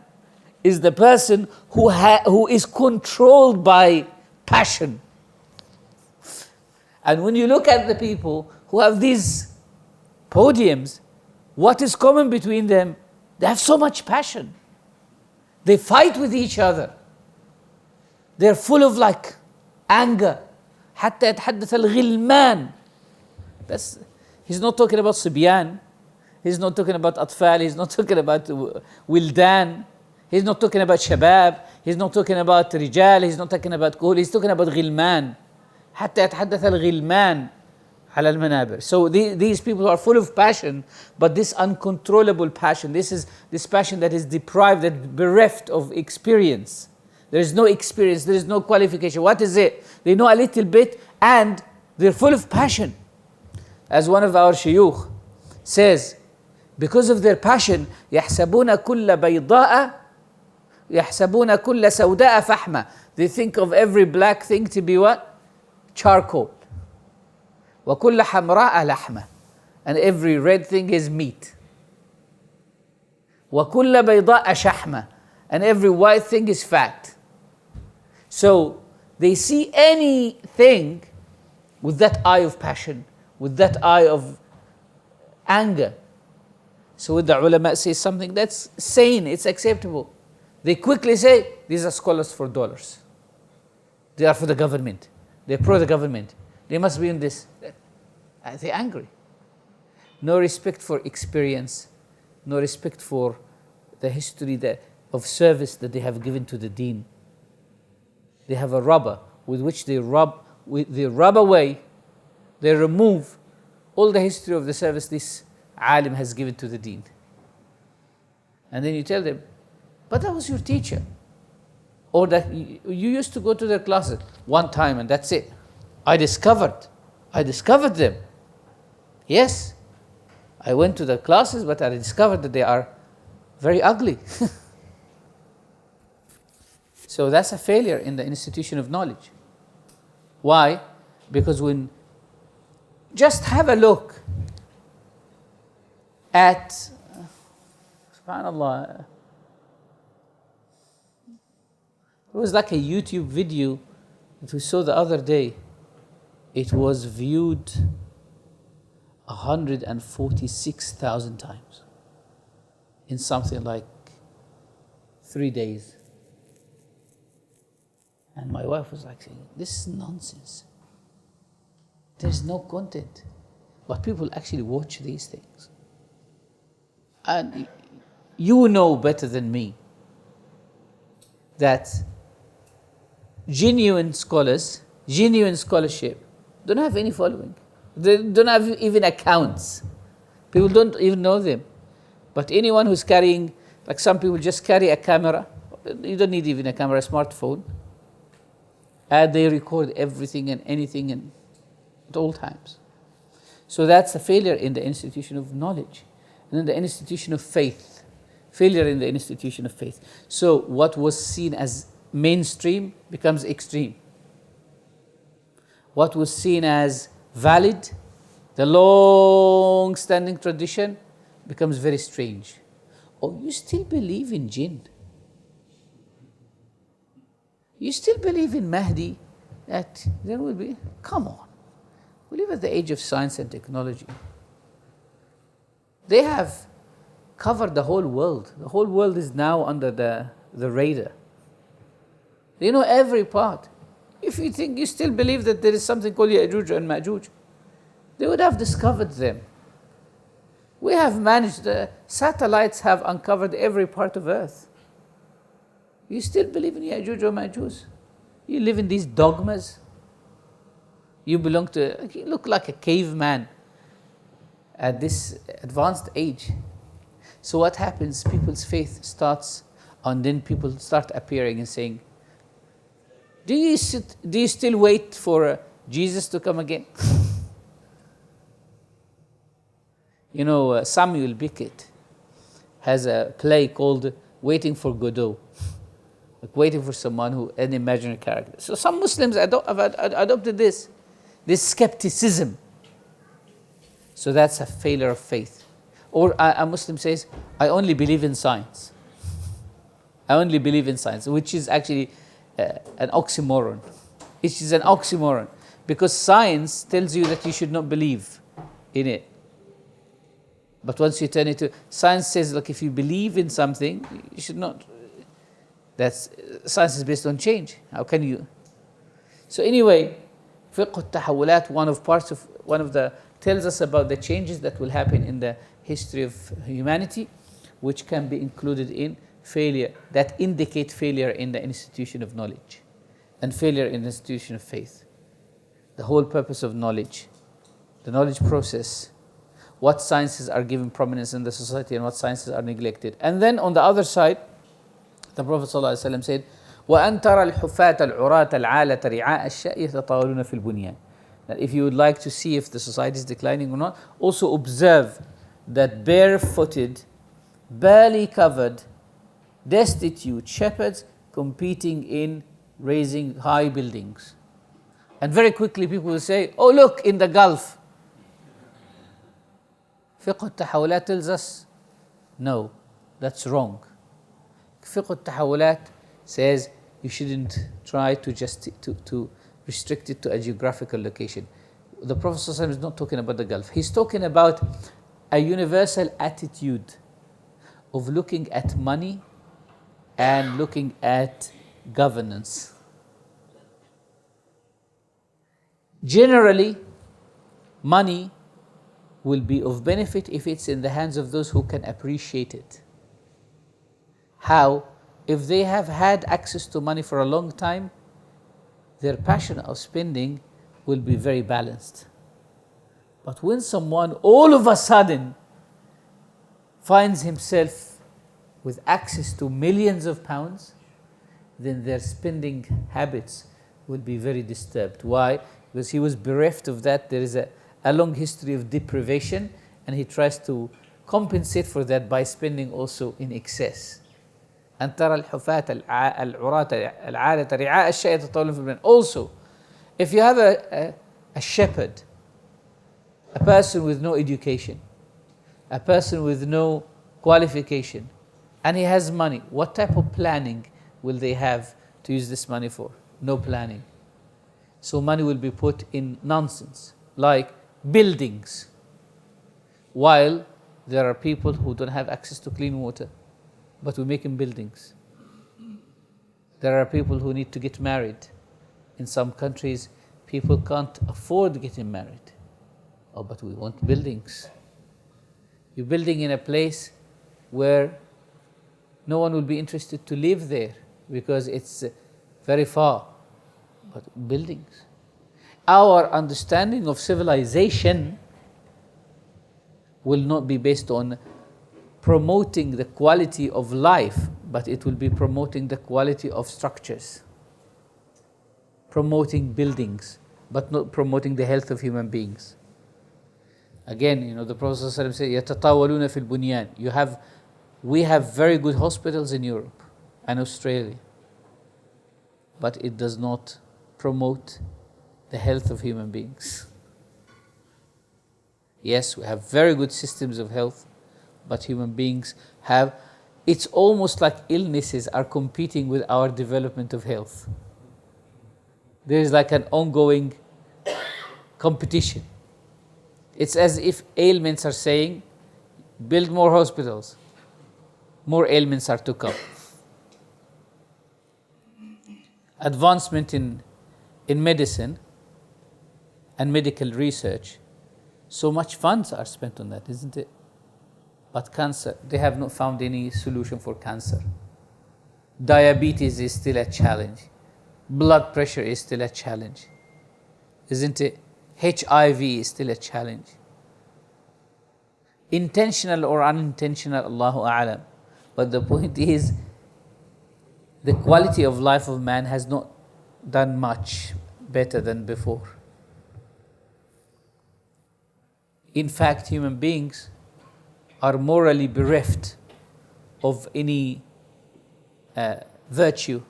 is the person who is controlled by passion. And when you look at the people who have these podiums, what is common between them? They have so much passion. They fight with each other. They're full of like anger. حتى يتحدث الغلمان. He's not talking about Sibyan. He's not talking about Atfal. He's not talking about Wildan. He's not talking about Shabab. He's not talking about Rijal. He's not talking about Kuhul. He's talking about Ghilman. حتى يتحدث الغلمان على المنابر. So these people are full of passion, but this uncontrollable passion, this passion that is deprived, that bereft of experience. There is no experience, there is no qualification. What is it? They know a little bit and they're full of passion. As one of our shuyukh says, because of their passion, يحسبون كل بيضاء يحسبون كل سوداء فحمة. They think of every black thing to be what? Charcoal. وكل حمراء لحمة. And every red thing is meat. وكل بيضاء شحمة. And every white thing is fat. So they see anything with that eye of passion, with that eye of anger. So when the ulama say something that's sane, it's acceptable, they quickly say, these are scholars for dollars. They are for the government. They're pro the government. They must be in this. They're angry. No respect for experience, no respect for the history of service that they have given to the deen. They have a rubber with which they rub away, they remove all the history of the service this alim has given to the deen. And then you tell them, but that was your teacher. Or that you used to go to their classes one time and that's it. I discovered them. Yes, I went to the classes, but I discovered that they are very ugly. So that's a failure in the institution of knowledge. Why? Because just have a look at, subhanAllah, it was like a YouTube video that we saw the other day. It was viewed 146,000 times in something like 3 days. And my wife was like saying, this is nonsense. There's no content. But people actually watch these things. And you know better than me that genuine scholars, genuine scholarship, don't have any following. They don't have even accounts. People don't even know them. But anyone who's carrying, like some people just carry a camera. You don't need even a camera, a smartphone. And they record everything and anything and at all times. So that's a failure in the institution of knowledge. And in the institution of faith. Failure in the institution of faith. So what was seen as mainstream becomes extreme. What was seen as valid, the long-standing tradition, becomes very strange. Oh, you still believe in jinn? You still believe in Mahdi, that there will be? Come on. We live at the age of science and technology. They have covered the whole world. The whole world is now under the radar. They know every part. If you think you still believe that there is something called Ya'juj and Ma'juj, they would have discovered them. We have managed, the satellites have uncovered every part of Earth. You still believe in Ya'juj or Ma'juj? You live in these dogmas. You look like a caveman at this advanced age. So what happens? People's faith starts, and then people start appearing and saying, do you still wait for Jesus to come again? You know, Samuel Beckett has a play called Waiting for Godot, like waiting for someone who, an imaginary character. So some Muslims have adopted this skepticism. So that's a failure of faith. Or a Muslim says, I only believe in science. I only believe in science, which is actually an oxymoron. It is an oxymoron because science tells you that you should not believe in it. But once you turn it to, science says, look, if you believe in something, you should not. Science is based on change. How can you? So anyway, fiqh al-tahawulat, one of the tells us about the changes that will happen in the history of humanity, which can be included in failure, that indicate failure in the institution of knowledge and failure in the institution of faith. The whole purpose of knowledge, the knowledge process, what sciences are given prominence in the society and what sciences are neglected. And then on the other side, the Prophet ﷺ said, وَأَن تَرَى الْحُفَاةَ الْعُرَاةَ الْعَالَةَ رِعَاءَ الشَّأْ يَتَطَاوَلُونَ فِي الْبُنْيَانِ. That if you would like to see if the society is declining or not, also observe that barefooted, barely covered, destitute shepherds competing in raising high buildings. And very quickly people will say, oh look, in the Gulf. Fiqh al-Tahawulat tells us, no, that's wrong. Fiqh al-Tahawulat says you shouldn't try to restrict it to a geographical location. The Prophet ﷺ is not talking about the Gulf. He's talking about a universal attitude of looking at money and looking at governance. Generally, money will be of benefit if it's in the hands of those who can appreciate it. How? If they have had access to money for a long time, their passion of spending will be very balanced. But when someone all of a sudden finds himself with access to millions of pounds, then their spending habits will be very disturbed. Why? Because he was bereft of that. There is a long history of deprivation, and he tries to compensate for that by spending also in excess. أن ترى الحفاة العراة العالة رعاء الشاة يتطاولون في البنيان. Also, if you have a shepherd, a person with no education, a person with no qualification, and he has money, what type of planning will they have to use this money for? No planning. So money will be put in nonsense, like buildings, while there are people who don't have access to clean water, but we make them buildings. There are people who need to get married. In some countries, people can't afford getting married. Oh, but we want buildings. You're building in a place where no one will be interested to live there because it's very far. But buildings. Our understanding of civilization will not be based on promoting the quality of life, but it will be promoting the quality of structures, promoting buildings, but not promoting the health of human beings. Again, the Prophet ﷺ said, يَتَطَاوَلُونَ فِي الْبُنْيَانِ. We have very good hospitals in Europe and Australia, but it does not promote the health of human beings. Yes, we have very good systems of health, but human beings have, it's almost like illnesses are competing with our development of health. There is like an ongoing competition. It's as if ailments are saying, build more hospitals, more ailments are to come. Advancement in medicine and medical research, so much funds are spent on that, isn't it? But cancer, they have not found any solution for cancer. Diabetes is still a challenge. Blood pressure is still a challenge, isn't it? HIV is still a challenge. Intentional or unintentional, Allahu A'lam. But the point is, the quality of life of man has not done much better than before. In fact, human beings are morally bereft of any virtue.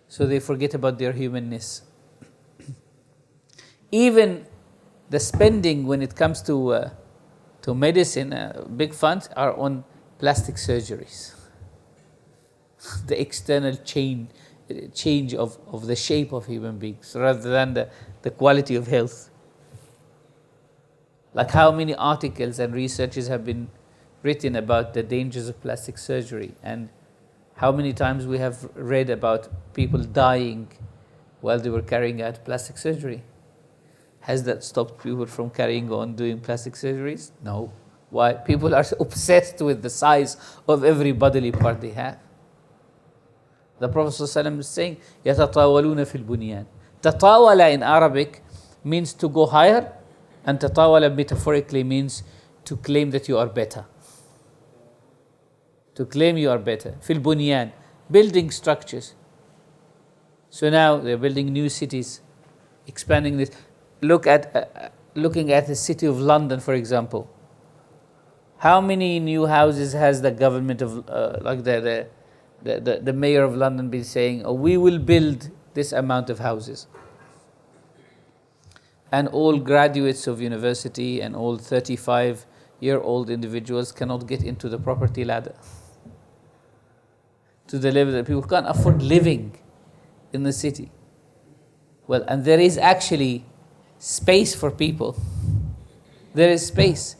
So they forget about their humanness. Even the spending when it comes to medicine, big funds are on plastic surgeries. The external change of the shape of human beings rather than the quality of health. Like how many articles and researches have been written about the dangers of plastic surgery, and how many times we have read about people dying while they were carrying out plastic surgery. Has that stopped people from carrying on doing plastic surgeries? No. Why? People are obsessed with the size of every bodily part they have. The Prophet ﷺ is saying, يَتَطَاوَلُونَ فِي الْبُنْيَانِ. Tatawala in Arabic means to go higher, and tatawala metaphorically means to claim that you are better. To claim you are better. Fil bunyan, building structures. So now they're building new cities, expanding this. Looking at the city of London, for example. How many new houses has the government of, like the mayor of London been saying, oh, we will build this amount of houses. And all graduates of university and all 35-year-old individuals cannot get into the property ladder. To the level that people can't afford living in the city. Well, and there is actually space for people. There is space,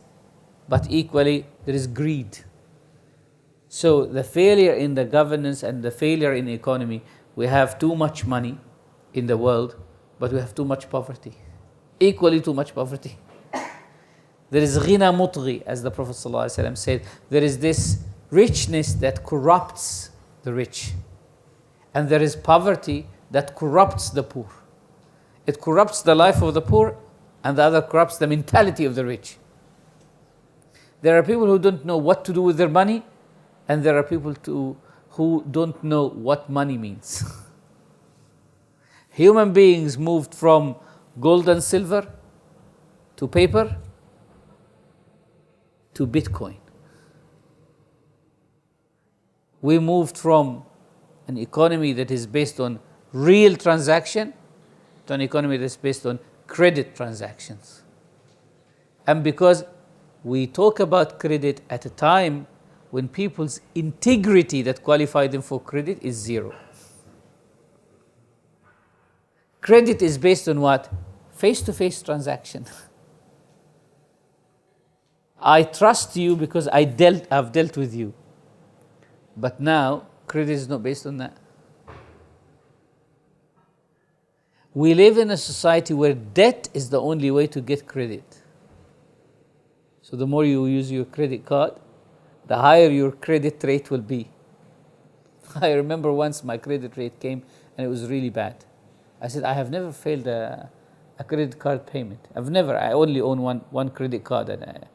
but equally there is greed. So the failure in the governance and the failure in the economy, we have too much money in the world, but we have too much poverty. Equally too much poverty. There is ghina mutghi, as the Prophet ﷺ said. There is this richness that corrupts the rich. And there is poverty that corrupts the poor. It corrupts the life of the poor, and the other corrupts the mentality of the rich. There are people who don't know what to do with their money, and there are people who don't know what money means. Human beings moved from gold and silver to paper to Bitcoin. We moved from an economy that is based on real transaction to an economy that's based on credit transactions. And because we talk about credit at a time when people's integrity that qualify them for credit is zero. Credit is based on what? Face-to-face transaction. I trust you because I've dealt with you. But now, credit is not based on that. We live in a society where debt is the only way to get credit. So the more you use your credit card, the higher your credit rate will be. I remember once my credit rate came and it was really bad. I said, I have never failed a credit card payment. I only own one credit card.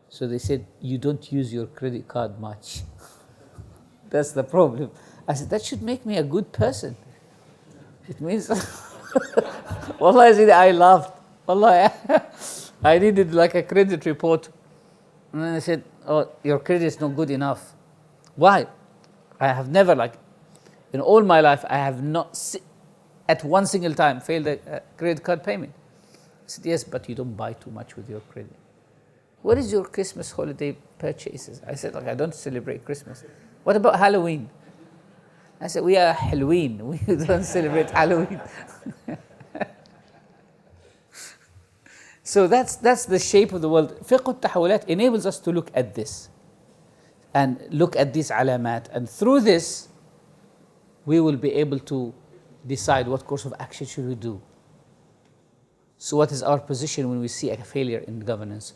So they said, you don't use your credit card much. That's the problem. I said, that should make me a good person. It means, Wallahi, I laughed. Wallahi, I needed like a credit report. And then I said, oh, your credit is not good enough. Why? I have never, in all my life, I have not at one single time failed a credit card payment. I said, yes, but you don't buy too much with your credit. What is your Christmas holiday purchases? I said, I don't celebrate Christmas. What about Halloween? I said, we are Halloween. We don't celebrate Halloween. So that's the shape of the world. Fiqh al-Tahawulat enables us to look at this and look at these alamat. And through this, we will be able to decide what course of action should we do. So what is our position when we see a failure in governance?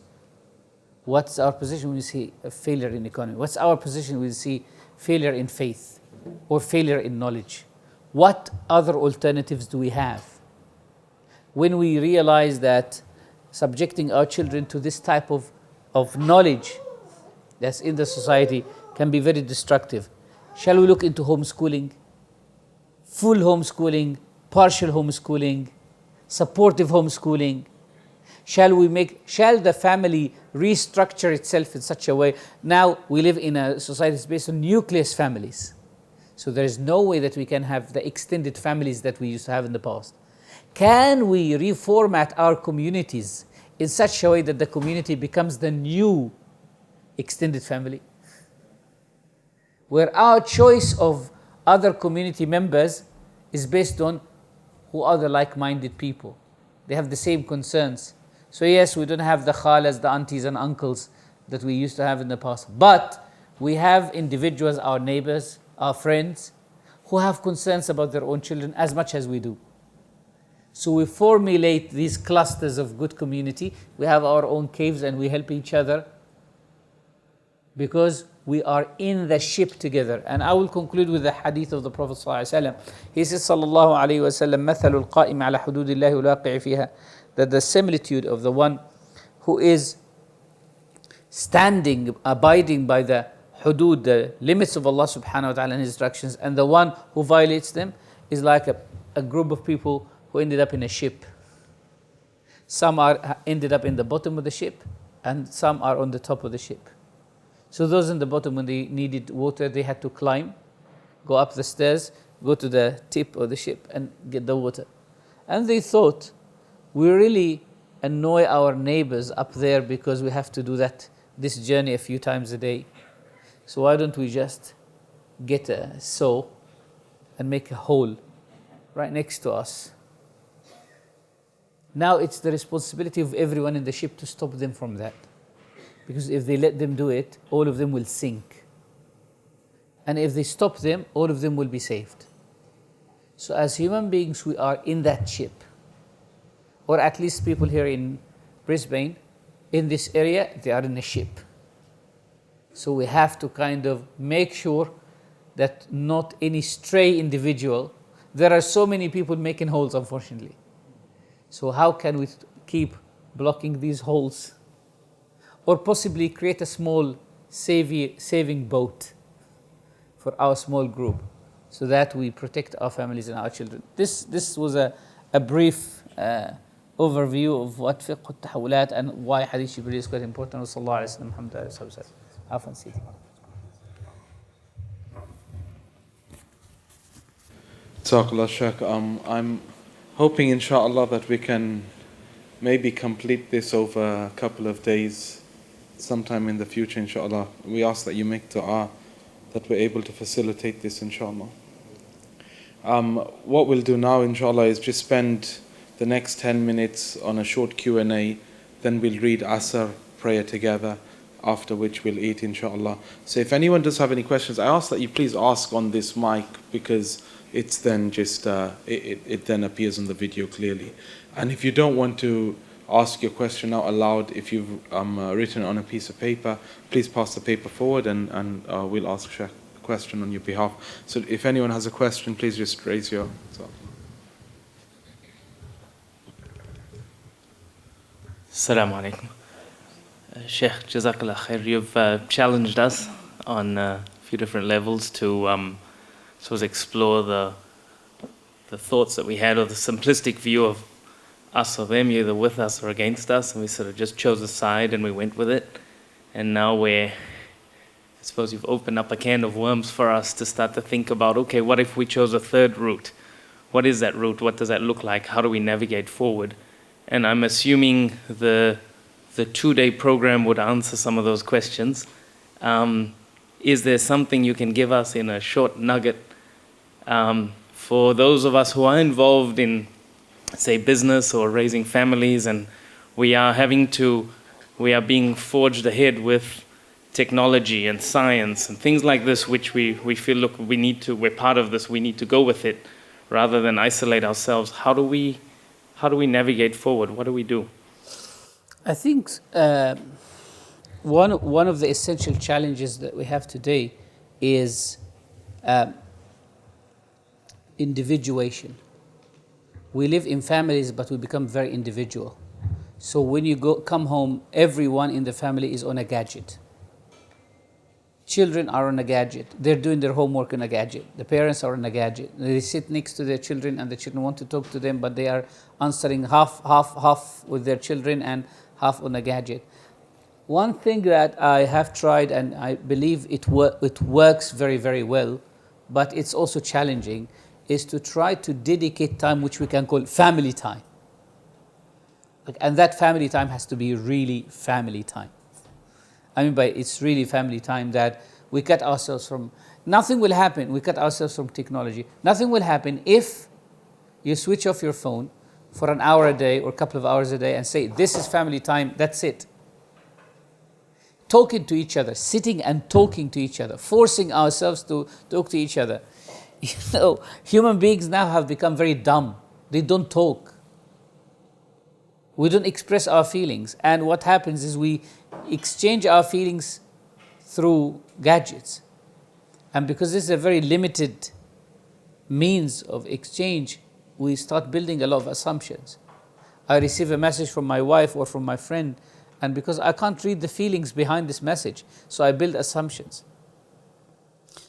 What's our position when we see a failure in economy? What's our position when we see failure in faith or failure in knowledge? What other alternatives do we have? When we realize that subjecting our children to this type of knowledge that's in the society can be very destructive. Shall we look into homeschooling? Full homeschooling, partial homeschooling, supportive homeschooling? Shall the family restructure itself in such a way? Now we live in a society that's based on nucleus families. So there is no way that we can have the extended families that we used to have in the past. Can we reformat our communities in such a way that the community becomes the new extended family? Where our choice of other community members is based on who are the like-minded people. They have the same concerns. So yes, we don't have the khalas, the aunties and uncles that we used to have in the past. But we have individuals, our neighbors, our friends, who have concerns about their own children as much as we do. So we formulate these clusters of good community. We have our own caves and we help each other because we are in the ship together. And I will conclude with the hadith of the Prophet ﷺ. He says, sallallahu alayhi wa sallam, مثل القائم على حدود الله والواقع فيها, that the similitude of the one who is standing, abiding by the hudud, the limits of Allah subhanahu wa ta'ala and His instructions, and the one who violates them is like a group of people who ended up in a ship. Some ended up in the bottom of the ship, and some are on the top of the ship. So those in the bottom, when they needed water, they had to climb, go up the stairs, go to the tip of the ship and get the water. And they thought, we really annoy our neighbors up there because we have to do this journey a few times a day. So why don't we just get a saw and make a hole right next to us? Now it's the responsibility of everyone in the ship to stop them from that. Because if they let them do it, all of them will sink. And if they stop them, all of them will be saved. So as human beings, we are in that ship. Or at least people here in Brisbane, in this area, they are in a ship. So we have to kind of make sure that not any stray individual, there are so many people making holes, unfortunately. So how can we keep blocking these holes? Or possibly create a small saving boat for our small group so that we protect our families and our children. This was a brief overview of what fiqh al-tahawulat and why Hadith Jibreel is quite important. Sallallahu alayhi wa sallam, alhamdulillah, wa sallam. Afan Sidi. Jazakallah, Shaykh. I'm hoping, inshallah, that we can maybe complete this over a couple of days, sometime in the future, inshallah. We ask that you make dua that we're able to facilitate this, inshallah. What we'll do now, inshallah, is just spend the next 10 minutes on a short Q&A, then we'll read Asr prayer together, after which we'll eat, inshallah. So if anyone does have any questions, I ask that you please ask on this mic, because it's then just, it then appears on the video clearly. And if you don't want to ask your question out aloud, if you've written it on a piece of paper, please pass the paper forward and we'll ask Shaykh a question on your behalf. So if anyone has a question, please just raise your... Assalamu alaikum. Shaykh, Jazakallah khair. You've challenged us on a few different levels to sort of explore the thoughts that we had, or the simplistic view of us or them, either with us or against us, and we sort of just chose a side and we went with it. And now I suppose you've opened up a can of worms for us to start to think about, okay, what if we chose a third route? What is that route? What does that look like? How do we navigate forward? And I'm assuming the 2-day program would answer some of those questions. Is there something you can give us in a short nugget for those of us who are involved in, say, business or raising families, and we are being forged ahead with technology and science and things like this, which we feel, look, we're part of this, we need to go with it rather than isolate ourselves. How do we navigate forward? What do we do? I think one of the essential challenges that we have today is individuation. We live in families, but we become very individual. So when you come home, everyone in the family is on a gadget. Children are on a gadget. They're doing their homework on a gadget. The parents are on a gadget. They sit next to their children and the children want to talk to them, but they are answering half with their children and half on a gadget. One thing that I have tried, and I believe it works very, very well, but it's also challenging, is to try to dedicate time which we can call family time. And that family time has to be really family time. I mean by it's really family time that we cut ourselves from, nothing will happen, we cut ourselves from technology. Nothing will happen if you switch off your phone for an hour a day or a couple of hours a day and say, this is family time, that's it. Talking to each other, sitting and talking to each other, forcing ourselves to talk to each other. You know, human beings now have become very dumb. They don't talk. We don't express our feelings. And what happens is we exchange our feelings through gadgets. And because this is a very limited means of exchange, we start building a lot of assumptions. I receive a message from my wife or from my friend, and because I can't read the feelings behind this message, so I build assumptions.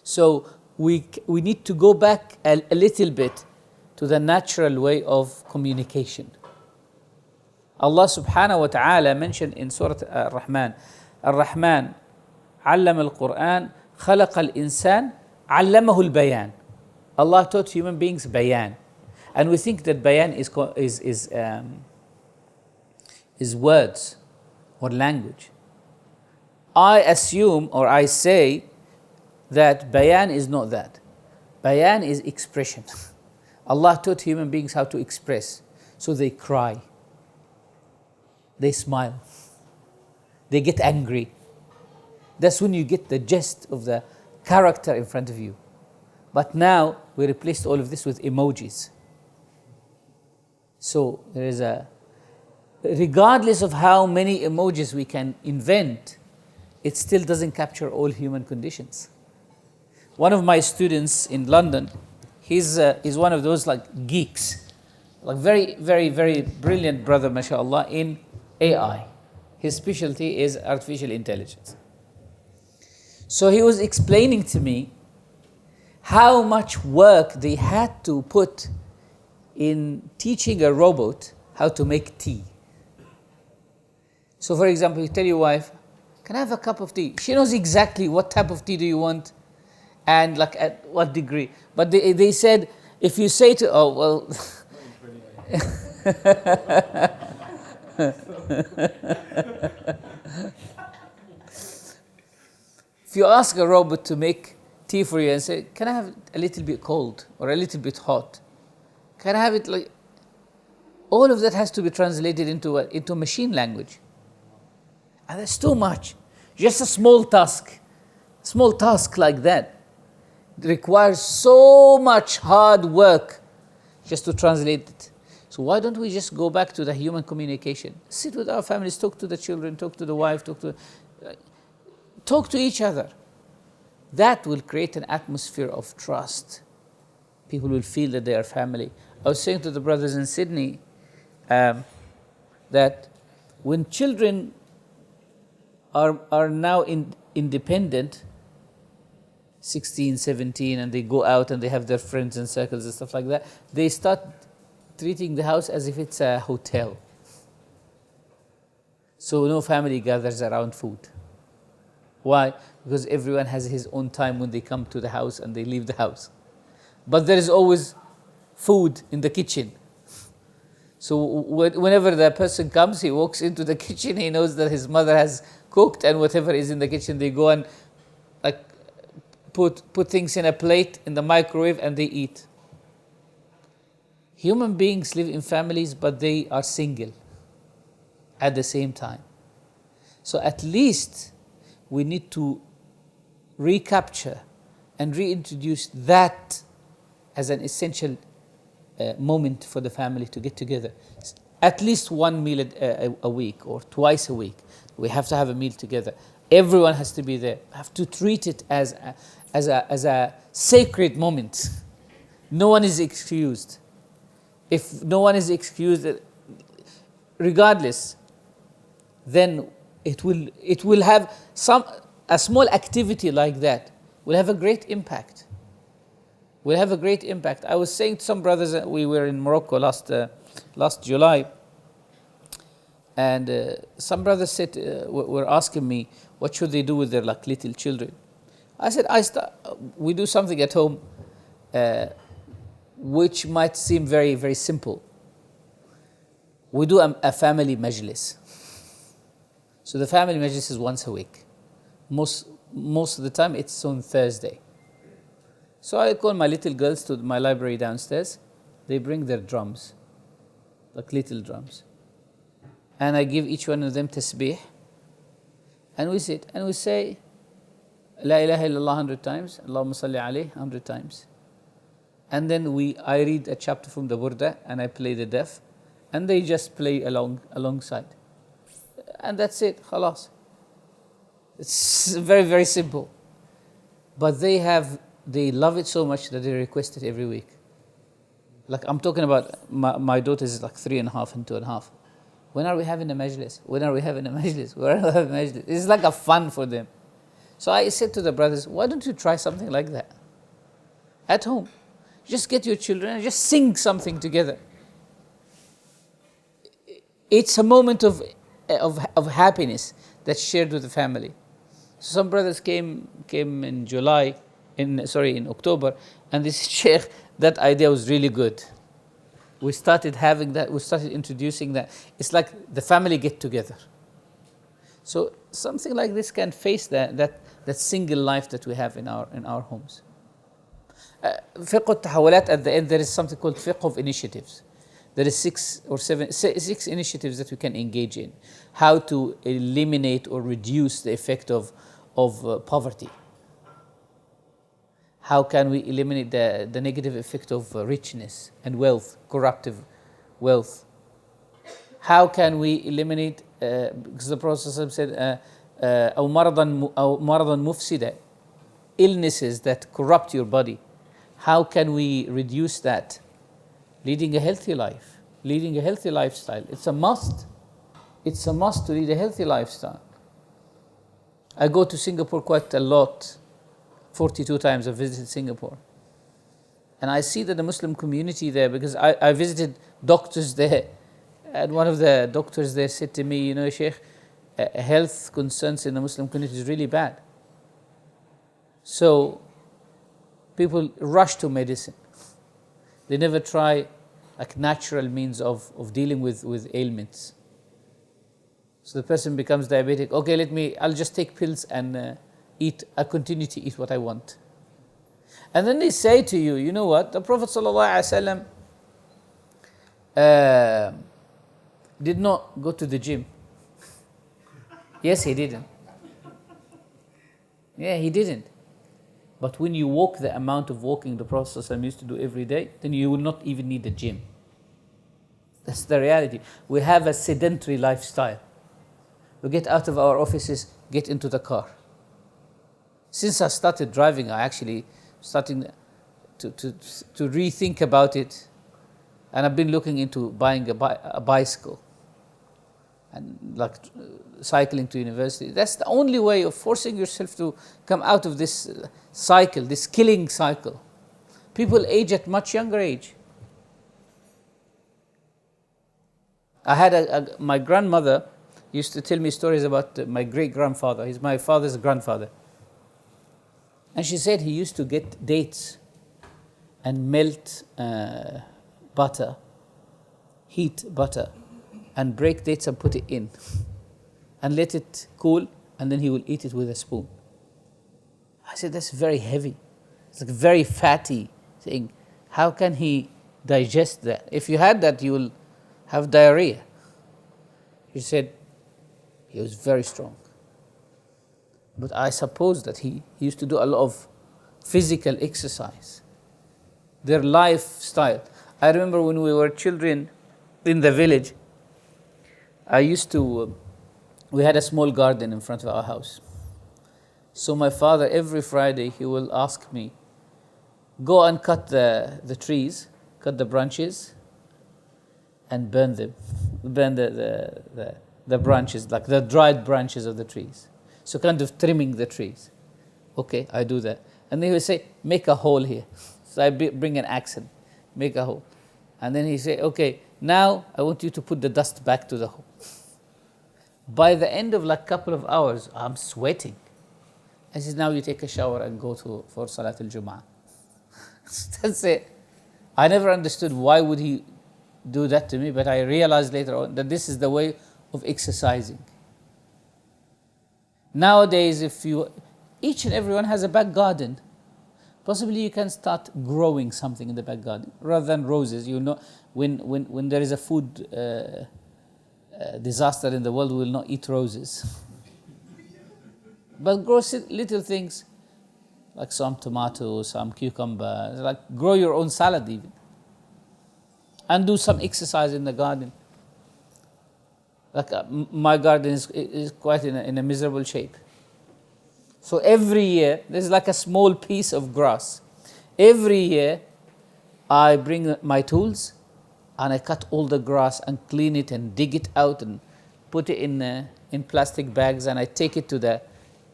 So we need to go back a little bit to the natural way of communication. Allah subhanahu wa ta'ala mentioned in Surah Ar-Rahman, Ar-Rahman, علم القرآن, خلق الإنسان, علمه البيان. Allah taught human beings bayan. And we think that bayan is words or language. I assume or I say that bayan is not that. Bayan is expression. Allah taught human beings how to express. So they cry. They smile. They get angry. That's when you get the gist of the character in front of you. But now we replaced all of this with emojis. So there is regardless of how many emojis we can invent, it still doesn't capture all human conditions. One of my students in London, he's one of those like geeks, like very, very, very brilliant brother, mashallah, in AI. His specialty is artificial intelligence. So he was explaining to me how much work they had to put in teaching a robot how to make tea. So for example, you tell your wife, can I have a cup of tea? She knows exactly what type of tea do you want and like at what degree. But they said, if you say to, oh, well, if you ask a robot to make tea for you and say, can I have it a little bit cold or a little bit hot? Can I have it like, all of that has to be translated into machine language. And that's too much. Just a small task like that requires so much hard work just to translate it. So why don't we just go back to the human communication? Sit with our families, talk to the children, talk to the wife, talk to each other. That will create an atmosphere of trust. People will feel that they are family. I was saying to the brothers in Sydney that when children are now independent, 16, 17, and they go out and they have their friends and circles and stuff like that, they start treating the house as if it's a hotel. So no family gathers around food. Why? Because everyone has his own time when they come to the house and they leave the house. But there is always food in the kitchen. So whenever the person comes, he walks into the kitchen, he knows that his mother has cooked, and whatever is in the kitchen, they go and like put things in a plate in the microwave and they eat. Human beings live in families, but they are single at the same time. So at least we need to recapture and reintroduce that as an essential moment for the family to get together. At least one meal a week or twice a week. We have to have a meal together. Everyone has to be there. We have to treat it as a sacred moment. No one is excused. If no one is excused, regardless, then it will have some. a small activity like that will have a great impact. Will have a great impact. I was saying to some brothers, we were in Morocco last July, and some brothers said, were asking me, what should they do with their like little children? I said, we do something at home which might seem very, very simple. We do a family majlis. So the family majlis is once a week. Most of the time it's on Thursday. So I call my little girls to my library downstairs. They bring their drums, like little drums. And I give each one of them tasbih. And we sit and we say, La ilaha illallah 100 times, Allahumma salli alayhi 100 times. And then I read a chapter from the Burda and I play the deaf. And they just play alongside. And that's it, khalas. It's very, very simple. But they love it so much that they request it every week. Like I'm talking about, my daughter is like 3.5 and 2.5. When are we having a majlis? When are we having a majlis? When are we having a majlis? It's like a fun for them. So I said to the brothers, why don't you try something like that? At home. Just get your children and just sing something together. It's a moment of happiness that's shared with the family. So some brothers came in in October, and this Sheikh, that idea was really good. We started having that, we started introducing that. It's like the family get together. So something like this can face that single life that we have in our homes. Fiqh al-Tahawulat, at the end there is something called fiqh of initiatives. There is six initiatives that we can engage in. How to eliminate or reduce the effect of poverty. How can we eliminate the negative effect of richness and wealth, corruptive wealth? How can we eliminate, because the Prophet said, أو مرضا مفسدا, illnesses that corrupt your body. How can we reduce that? Leading a healthy life, leading a healthy lifestyle. It's a must. It's a must to lead a healthy lifestyle. I go to Singapore quite a lot. 42 times I've visited Singapore. And I see that the Muslim community there, because I visited doctors there, and one of the doctors there said to me, Sheikh, health concerns in the Muslim community is really bad. So people rush to medicine. They never try like natural means of dealing with ailments. So the person becomes diabetic. Okay, I'll just take pills and I continue to eat what I want. And then they say to you, you know what? The Prophet ﷺ did not go to the gym. Yes, he didn't. Yeah, he didn't. But when you walk the amount of walking the Prophet ﷺ used to do every day, then you will not even need a gym. That's the reality. We have a sedentary lifestyle. We get out of our offices, get into the car. Since I started driving, I actually starting to rethink about it, and I've been looking into buying a bicycle and like cycling to university. That's the only way of forcing yourself to come out of this cycle, this killing cycle. People age at much younger age. I had my grandmother used to tell me stories about my great-grandfather. He's my father's grandfather. And she said he used to get dates and melt butter, heat butter, and break dates and put it in and let it cool, and then he will eat it with a spoon. I said, that's very heavy. It's like a very fatty thing. How can he digest that? If you had that, you will have diarrhea. He said he was very strong. But I suppose that he used to do a lot of physical exercise. Their lifestyle. I remember when we were children in the village, we had a small garden in front of our house. So my father, every Friday, he will ask me, go and cut the trees, cut the branches, and burn them. Burn the branches, like the dried branches of the trees. So kind of trimming the trees. Okay, I do that. And then he will say, make a hole here. So I bring an axe and make a hole. And then he say, okay, now I want you to put the dust back to the hole. By the end of like a couple of hours, I'm sweating. I says, now you take a shower and go for Salat al-Jum'ah. That's it. I never understood why would he do that to me, but I realized later on that this is the way of exercising. Nowadays, each and everyone has a back garden. Possibly you can start growing something in the back garden rather than roses. You know, when there is a food disaster in the world, we will not eat roses. But grow little things like some tomatoes, some cucumbers, like grow your own salad even. And do some exercise in the garden. Like my garden is quite in a miserable shape. So every year, there's like a small piece of grass. Every year, I bring my tools and I cut all the grass and clean it and dig it out and put it in plastic bags, and I take it to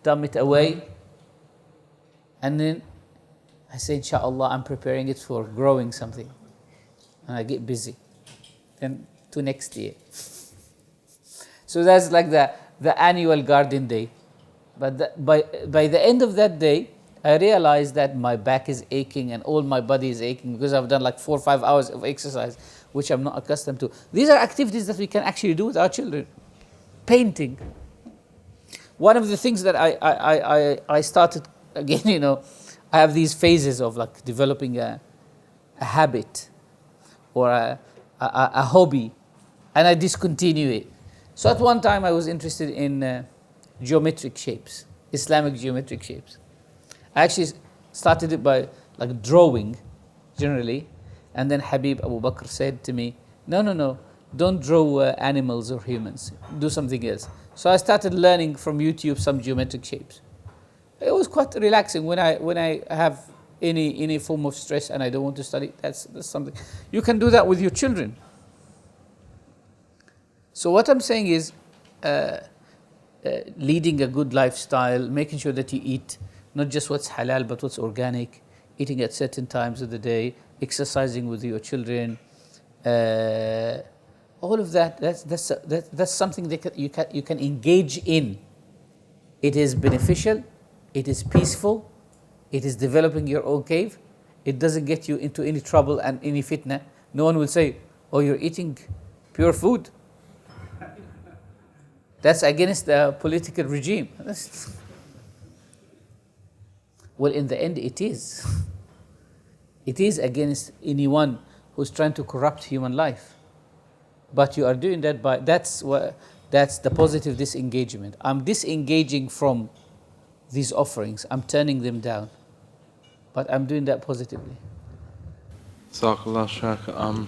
dump it away. And then I say, inshallah, I'm preparing it for growing something. And I get busy. Then to next year. So that's like the annual garden day. But by the end of that day, I realized that my back is aching and all my body is aching because I've done like 4 or 5 hours of exercise, which I'm not accustomed to. These are activities that we can actually do with our children. Painting. One of the things that I started, again, I have these phases of like developing a habit or a hobby, and I discontinue it. So at one time I was interested in geometric shapes, Islamic geometric shapes. I actually started it by like drawing generally, and then Habib Abu Bakr said to me, no, don't draw animals or humans, do something else. So I started learning from YouTube some geometric shapes. It was quite relaxing when I have any form of stress and I don't want to study. That's something. You can do that with your children. So what I'm saying is leading a good lifestyle, making sure that you eat not just what's halal but what's organic, eating at certain times of the day, exercising with your children, all of that. That's something that you can engage in. It is beneficial. It is peaceful. It is developing your own cave. It doesn't get you into any trouble and any fitna. No one will say, oh, you're eating pure food. That's against the political regime. Well, in the end, it is. It is against anyone who's trying to corrupt human life. But you are doing that that's the positive disengagement. I'm disengaging from these offerings. I'm turning them down. But I'm doing that positively. Jazakallah, Shaykh.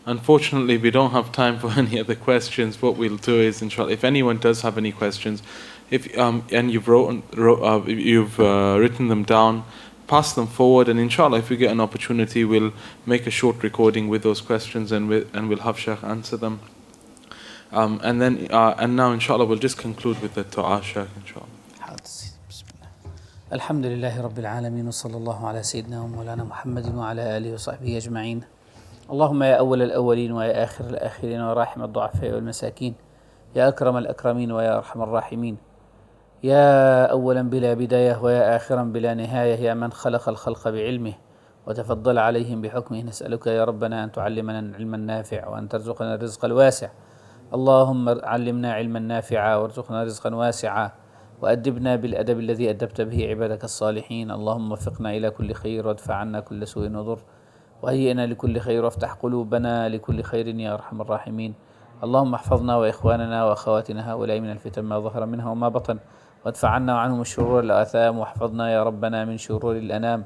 Unfortunately, we don't have time for any other questions. What we'll do is, inshallah, if anyone does have any questions, and you've written them down, pass them forward, and inshallah, if we get an opportunity, we'll make a short recording with those questions, and we'll have Shaykh answer them. And now, inshallah, we'll just conclude with the du'a, Shaykh, inshallah. الحمد لله رب العالمين وصلى الله على سيدنا ومولانا محمد وعلى آله وصحبه أجمعين. اللهم يا أول الأولين ويا آخر الآخرين وراحم الضعفاء والمساكين، يا أكرم الأكرمين ويا أرحم الراحمين، يا أولا بلا بداية ويا آخرا بلا نهاية، يا من خلق الخلق بعلمه وتفضل عليهم بحكمه، نسألك يا ربنا أن تعلمنا العلم النافع وأن ترزقنا الرزق الواسع. اللهم علمنا علما نافعا وارزقنا رزقا واسعا وأدبنا بالأدب الذي أدبت به عبادك الصالحين. اللهم وفقنا إلى كل خير وادفع عنا كل سوء وضر وهيئنا لكل خير وافتح قلوبنا لكل خير يا أرحم الراحمين. اللهم احفظنا وإخواننا وأخواتنا هؤلاء من الفتن ما ظهر منها وما بطن، وادفع عنا وعنهم الشرور الآثام، واحفظنا يا ربنا من شرور الأنام،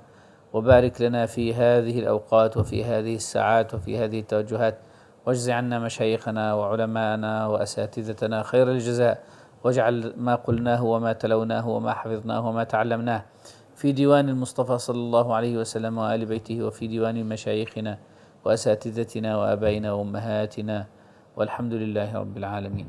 وبارك لنا في هذه الأوقات وفي هذه الساعات وفي هذه التوجهات، واجز عنا مشايخنا وعلماءنا وأساتذتنا خير الجزاء، واجعل ما قلناه وما تلوناه وما حفظناه وما تعلمناه في ديوان المصطفى صلى الله عليه وسلم وآل بيته، وفي ديوان مشايخنا وأساتذتنا وآبائنا وأمهاتنا، والحمد لله رب العالمين.